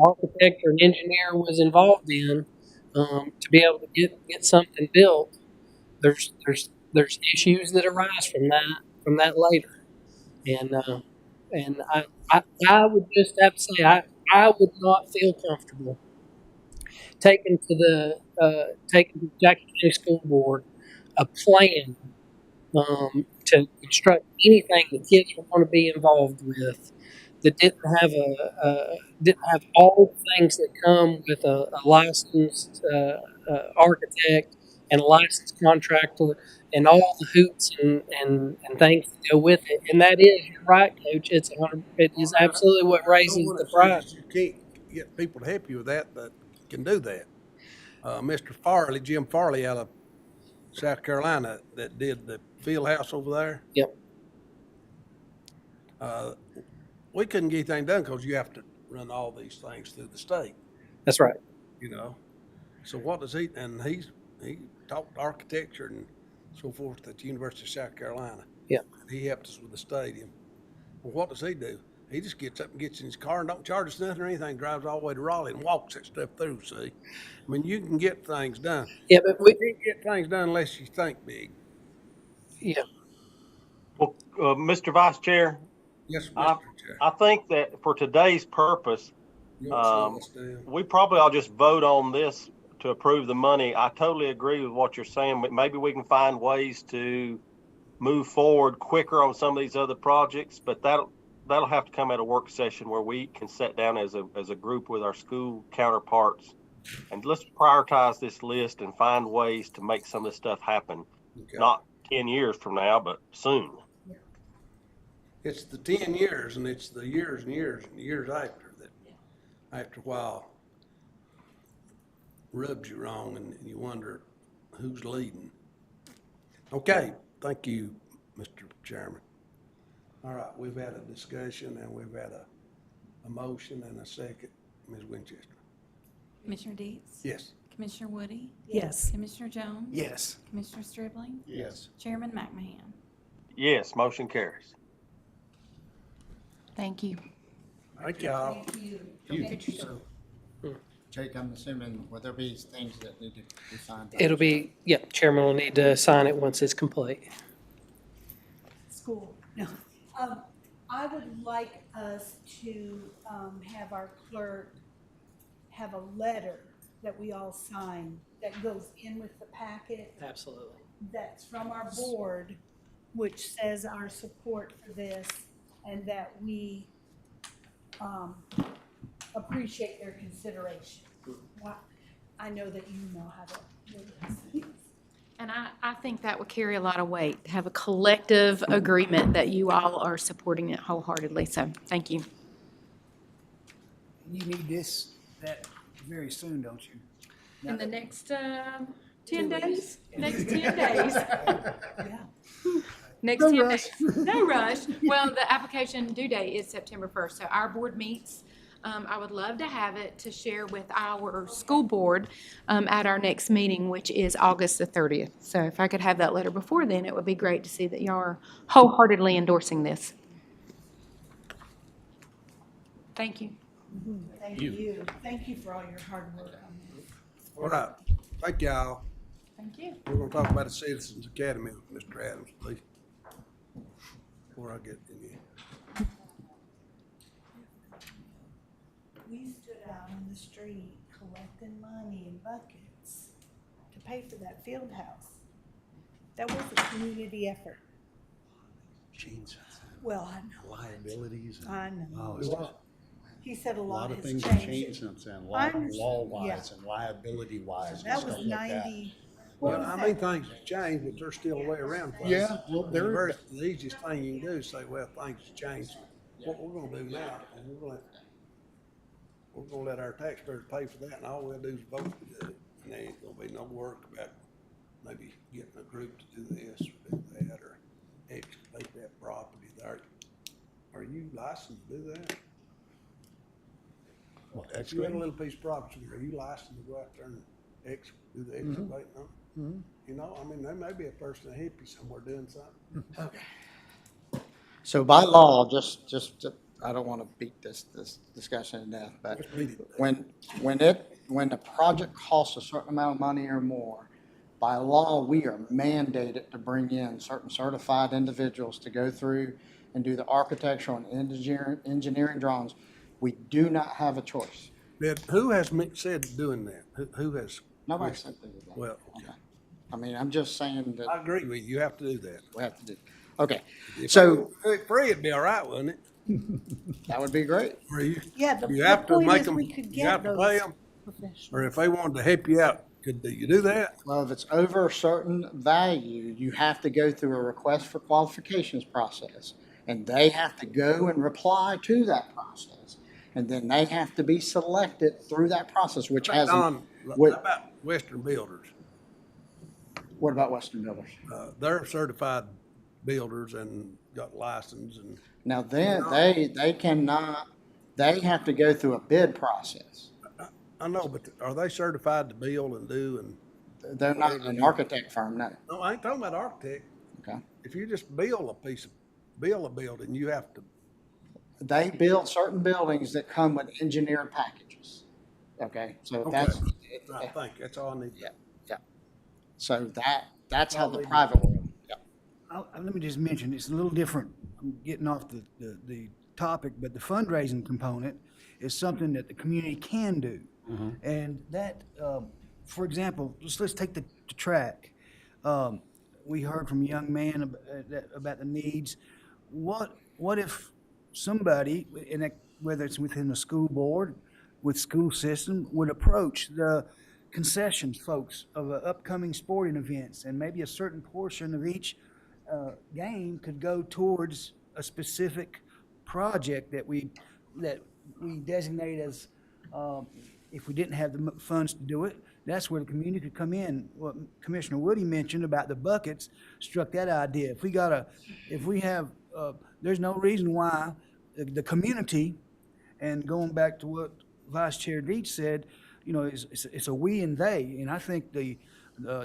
architect or an engineer was involved in, to be able to get something built. There's issues that arise from that later, and I would just have to say I would not feel comfortable taking to the Jackson County School Board a plan to construct anything the kids were going to be involved with that didn't have all the things that come with a licensed architect and a licensed contractor and all the hoops and things that go with it. And that is, you're right, Coach. It is absolutely what raises the price. You can't get people to help you with that can do that. Mr. Farley, Jim Farley out of South Carolina that did the field house over there. Yep. we couldn't get anything done because you have to run all these things through the state, That's right. you know? So what does he, and he taught architecture and so forth at the University of South Carolina. Yeah. He helped us with the stadium. Well, what does he do? He just gets up and gets in his car and don't charge us nothing or anything, drives all the way to Raleigh and walks that stuff through, see? I mean, you can get things done. Yeah, but You can't get things done unless you think big. yeah, Well, Mr. Vice Chair, Yes, I, Mr. Chair. I think that for today's purpose, You want to slow us down? we probably ought to just vote on this to approve the money. I totally agree with what you're saying, but maybe we can find ways to move forward quicker on some of these other projects, but that'll have to come at a work session where we can sit down as a group with our school counterparts and let's prioritize this list and find ways to make some of this stuff happen. Okay. Not 10 years from now, but soon. It's the 10 years and it's the years and years and years after that, after a while, rubs you wrong and you wonder who's leading. Okay, thank you, Mr. Chairman. All right, we've had a discussion and we've had a motion and a second. Ms. Winchester? Commissioner Deeds? Yes. Commissioner Woody? Yes. Commissioner Jones? Yes. Commissioner Stribling? Yes. Chairman McMahon? Yes, motion carries. Thank you. Thank y'all. Jake, I'm assuming, will there be things that need to be signed? it'll be, yeah, chairman will need to sign it once it's complete. School. No. I would like us to have our clerk have a letter that we all sign that goes in with the packet Absolutely. that's from our board, which says our support for this and that we appreciate their consideration. I know that you know how to do this. And I think that would carry a lot of weight, to have a collective agreement that you all are supporting it wholeheartedly. So, thank you. You need that very soon, don't you? In the next 10 days? Next 10 days. Next No 10 rush. days. No rush. Well, the application due date is September 1st. So our board meets. I would love to have it to share with our school board at our next meeting, which is August the 30th. So if I could have that letter before then, it would be great to see that y'all are wholeheartedly endorsing this. Thank you. Thank you. Thank you for all your hard work on this. All right, thank y'all. Thank you. We're gonna talk about the Citizens Academy with Mr. Adams, please. Before I get in here. We stood out on the street collecting money in buckets to pay for that field house. That was a community effort. Change Well, I know. liabilities. and- I know. Oh, it's just He said a a lot lot of has things have changed changed. since then, I understand, law-wise and liability-wise and That stuff was like that. 90. Well, I mean, things have changed, but there's still a way around things. Yeah, well, The there, the easiest thing you can do is say, well, things have changed. What we're gonna do now, and we're gonna let our taxpayers pay for that, and all we'll do is vote to do it. And there ain't gonna be no work about maybe getting a group to do this or do that, or excavate that property there. Are you licensed to do that? well, If you had a excavating. little piece of property, are you licensed to go out there and do the excavating on it? Mhm. You know, I mean, there may be a person that hit you somewhere doing something. So by law, I don't want to beat this discussion to death, but Let's beat it. when the project costs a certain amount of money or more, by law, we are mandated to bring in certain certified individuals to go through and do the architectural and engineering drawings. We do not have a choice. Who has said doing that? Who has? Nobody said they did that. Well, okay. I mean, I'm just saying that I agree with you. You have to do that. we have to do. Okay, If so it was free, it'd be all right, wouldn't it? that would be great. Or you Yeah, you have to point make is them, we could you get have to those pay them, professionals. or if they wanted to help you out, could you do that? Well, if it's over a certain value, you have to go through a request for qualifications process. And they have to go and reply to that process. And then they have to be selected through that process, which has, Don, how about Western Builders? what about Western Builders? They're certified builders and got license and. Now then, they cannot, they have to go through a bid process. I know, but are they certified to build and do and? They're not an architect firm, no. No, I ain't talking about architect. Okay. If you just build a building, you have to. They build certain buildings that come with engineered packages. Okay, so that's. I think that's all I need. Yeah, yeah. So that's how the private world, yeah. Let me just mention, it's a little different. I'm getting off the topic, but the fundraising component is something that the community can do. And that, for example, let's take the track. We heard from a young man about the needs. What if somebody, whether it's within the school board, with school system, would approach the concessions folks of upcoming sporting events, and maybe a certain portion of each game could go towards a specific project that we designate as, if we didn't have the funds to do it, that's where the community could come in. What Commissioner Woody mentioned about the buckets struck that idea. There's no reason why the community, and going back to what Vice Chair Deach said, it's a we and they, and I think the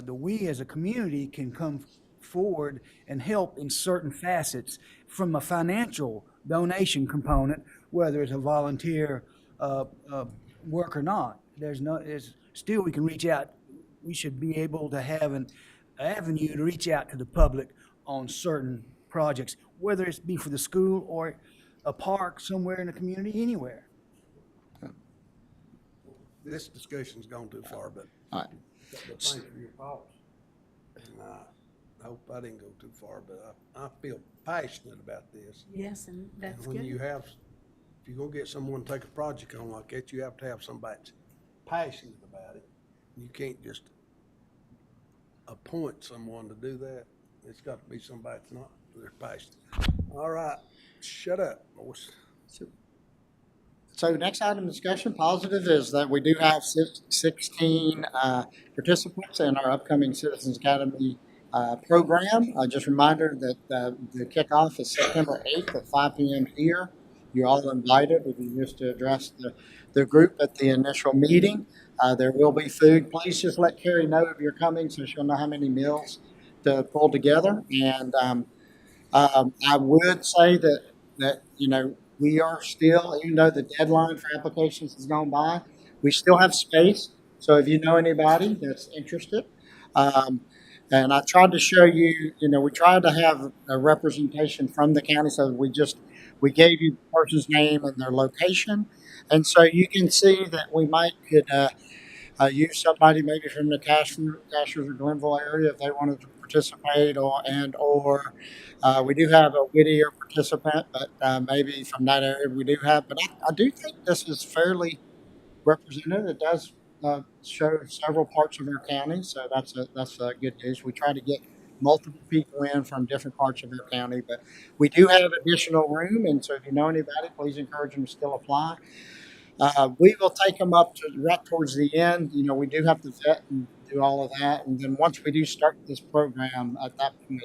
we as a community can come forward and help in certain facets from a financial donation component, whether it's a volunteer work or not. Still we can reach out. We should be able to have an avenue to reach out to the public on certain projects, whether it's be for the school or a park somewhere in the community, anywhere. This discussion's gone too far, but. All right. But thank you for your thoughts. And I hope I didn't go too far, but I feel passionate about this. Yes, and that's And when good. if you're gonna get someone to take a project on like that, you have to have somebody that's passionate about it. You can't just appoint someone to do that. It's got to be somebody that's not, they're passionate. All right, shut up, boys. So next item of discussion, positive, is that we do have 16 participants in our upcoming Citizens Academy program. Just a reminder that the kickoff is September 8th at 5 p.m. here. You're all invited if you wish to address the group at the initial meeting. There will be food. Please just let Carrie know if you're coming so she'll know how many meals to pull together. And I would say that we are still, even though the deadline for applications has gone by, we still have space. So if you know anybody that's interested, and I tried to show you, we tried to have a representation from the county. So we gave you the person's name and their location. And so you can see that we could use somebody maybe from the Cashers or Glenville area if they wanted to participate, or we do have a Whittier participant, but maybe from that area we do have. But I do think this is fairly representative. It does show several parts of our county, so that's good news. We try to get multiple people in from different parts of our county, but we do have additional room, and so if you know anybody, please encourage them to still apply. We will take them up to right towards the end. We do have to vet and do all of that, and then once we do start this program, at that point,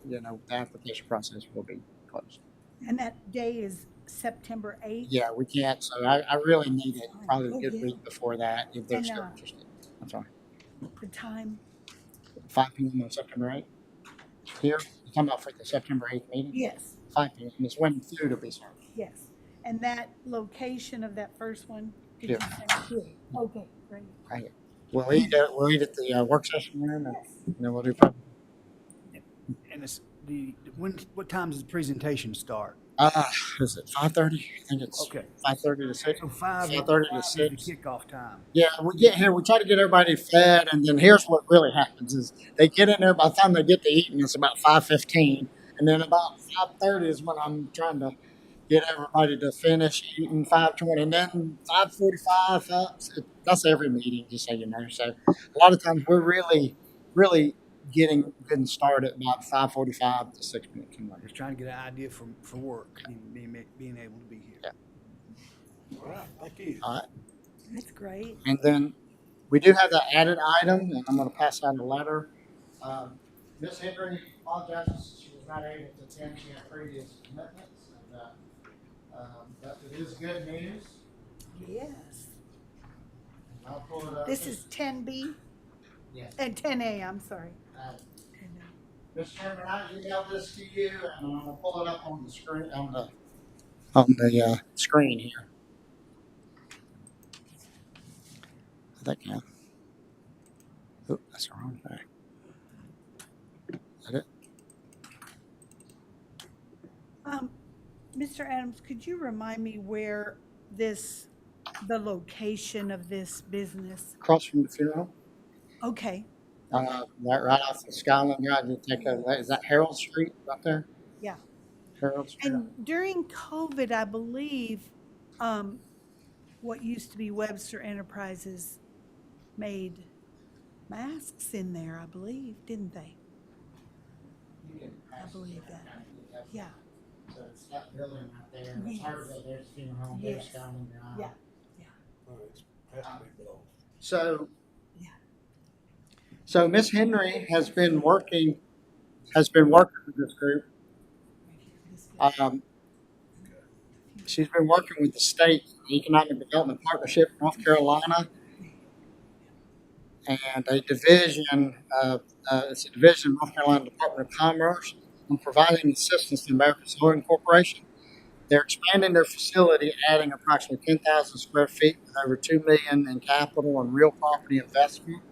the application process will be closed. And that day is September 8th? Yeah, we can't, so I really need it probably a good week before that if they're still interested. I'm sorry. The time? 5 p.m. on September 8th. Here, you're talking about for the September 8th meeting? Yes. 5 p.m. is when food will be served. Yes. And that location of that first one? Could Yeah. you send it to me? Okay, great. Right here. We'll eat at the work session room, and then we'll do probably. And what time does the presentation start? Is it 5:30? I think it's Okay. 5:30 to 6. So 5:30 to is 6. the kickoff time. Yeah, we get here, we try to get everybody fed, and then here's what really happens is they get in there, by the time they get to eating, it's about 5:15, and then about 5:30 is when I'm trying to get everybody to finish eating, 5:20, and then 5:45, that's every meeting, just so you know. So a lot of times we're really, really getting started about 5:45 to 6 minutes. Just trying to get an idea for work and being able to be here. Yeah. All right, thank you. All right. That's great. And then we do have the added item, and I'm going to pass out a letter. Miss Henry apologizes. She was was not able to attend, she had previous commitments, and, but it is good news. Yes. I'll pull it up. This is 10B Yes. and 10A, I'm sorry. Mr. Chairman, I emailed this to you, and I'm gonna pull it up on the screen, on the screen here. I think, yeah. Oh, that's the wrong thing. Is that it? Mr. Adams, could you remind me where the location of this business? Across from the funeral, Okay, right off of Skyland Drive, you take is that Harold Street right there? yeah. Harold Street. And during COVID, I believe, what used to be Webster Enterprises made masks in there, I believe, didn't they? I believe that. Yeah. So it's that building right there, and it's hard to go, there's funeral home, there's Yes. Skyland Drive. Yeah. Well, it has to be below. So Miss Henry has been working with this group. She's been working with the state Economic Development Partnership of North Carolina and a division of North Carolina Department of Commerce on providing assistance to American Solar Corporation. They're expanding their facility, adding approximately 10,000 square feet with over $2 million in capital and real property investment.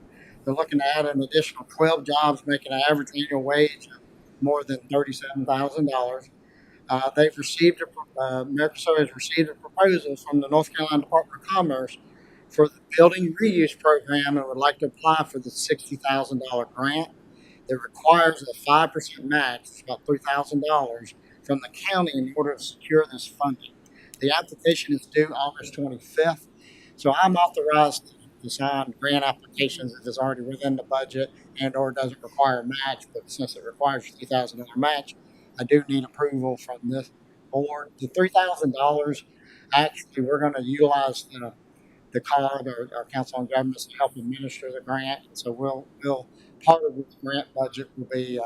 They're looking to add an additional 12 jobs, making an average annual wage of more than $37,000. They've received American Solar has received a proposal from the North Carolina Department of Commerce for the building reuse program and would like to apply for the $60,000 grant that requires a 5% match, it's about $3,000, from the county in order to secure this funding. The application is due August 25th, so I'm authorized to sign grant applications if it's already within the budget and or doesn't require a match, but since it requires a $3,000 match, I do need approval from this board. The $3,000, actually, we're going to utilize the COG, our Council on Governments, to help administer the grant. So we'll part of this grant budget will be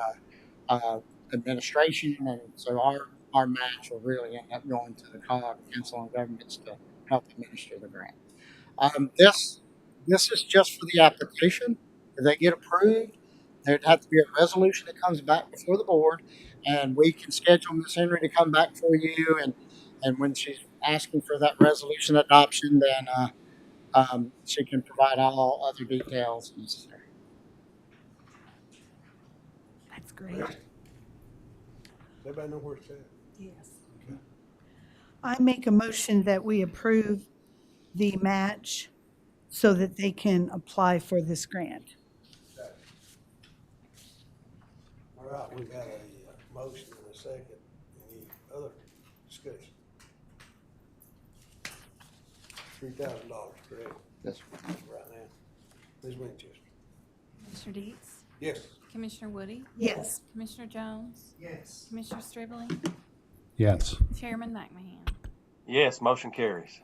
administration, and so our match will really end up going to the COG, Council on Governments, to help administer the grant. This is just for the application. If they get approved, there'd have to be a resolution that comes back before the board, and we can schedule Ms. Henry to come back for you. And when she's asking for that resolution adoption, then she can provide all other details necessary. That's great. Does everybody know where it's at? Yes. I make a motion that we approve the match so that they can apply for this grant. All right, we got a motion and a second. Any other discussion? $3,000, correct? Yes. Right now. Ms. Winchester? Commissioner Deeds? Yes. Commissioner Woody? Yes. Commissioner Jones? Yes. Commissioner Stribling? Yes. Chairman McMahon? Yes, motion carries.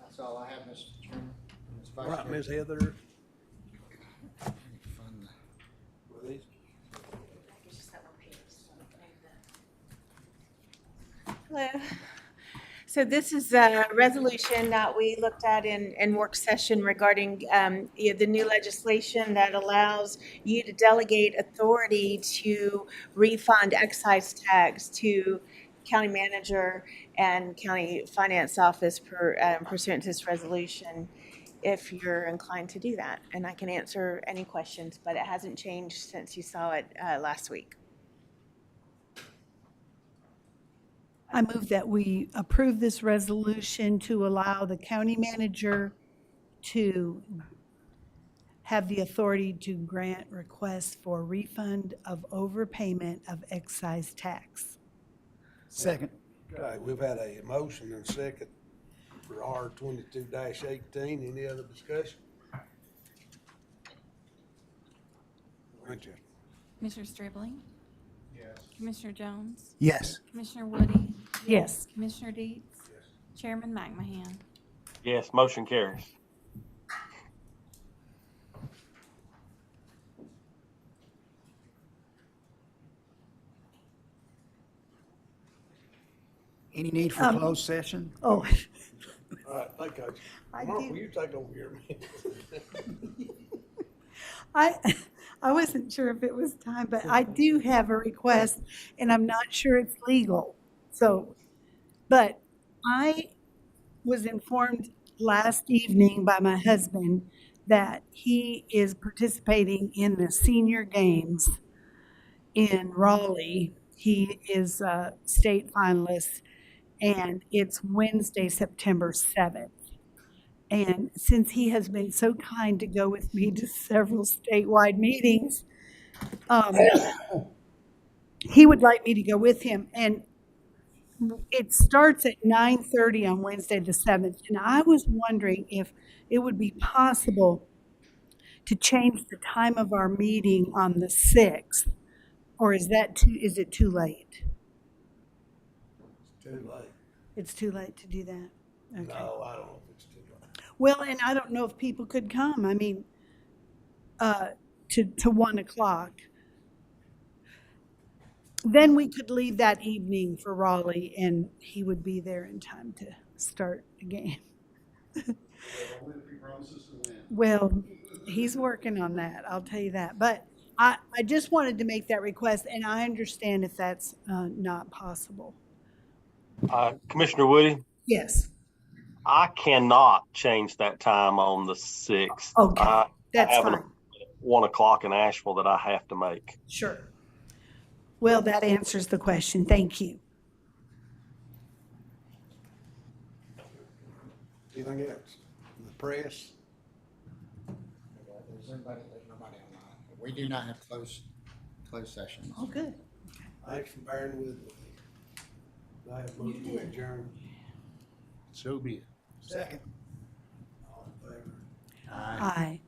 That's all I have, Mr. Chairman. All right, Ms. Heather. Were these? Hello. So this is a resolution that we looked at in work session regarding the new legislation that allows you to delegate authority to refund excise tax to county manager and county finance office pursuant to this resolution, if you're inclined to do that. And I can answer any questions, but it hasn't changed since you saw it last week. I move that we approve this resolution to allow the county manager to have the authority to grant requests for refund of overpayment of excise tax. Second. All right, we've had a motion and a second for R 22-18. Any other discussion? Winchester? Commissioner Stribling? Yes. Commissioner Jones? Yes. Commissioner Woody? Yes. Commissioner Deeds? Chairman McMahon? Yes, motion carries. Any need for closed session? Oh, All right, thank you. I Mark, do. will you take over here? I wasn't sure if it was time, but I do have a request, and I'm not sure it's legal. So, but I was informed last evening by my husband that he is participating in the senior games in Raleigh. He is a state finalist, and it's Wednesday, September 7th. And since he has been so kind to go with me to several statewide meetings, he would like me to go with him. And it starts at 9:30 on Wednesday the 7th. And I was wondering if it would be possible to change the time of our meeting on the 6th, or is it too late? Too late. It's too late to do that? Okay. No, I don't know if it's too late. Well, and I don't know if people could come. I mean, to 1 o'clock. Then we could leave that evening for Raleigh, and he would be there in time to start the game. Well, he's working on that, I'll tell you that. But I just wanted to make that request, and I understand if that's not possible. Commissioner Woody, Yes. I cannot change that time on the 6th. Okay, that's I have fine. a 1 o'clock in Asheville that I have to make. Sure. Well, that answers the question. Thank you. Anything else? The press? There's nobody online. We do not have closed sessions. Oh, good. Thanks for bearing with me. I have moved to adjourn. So be it. Second. All in favor? Aye.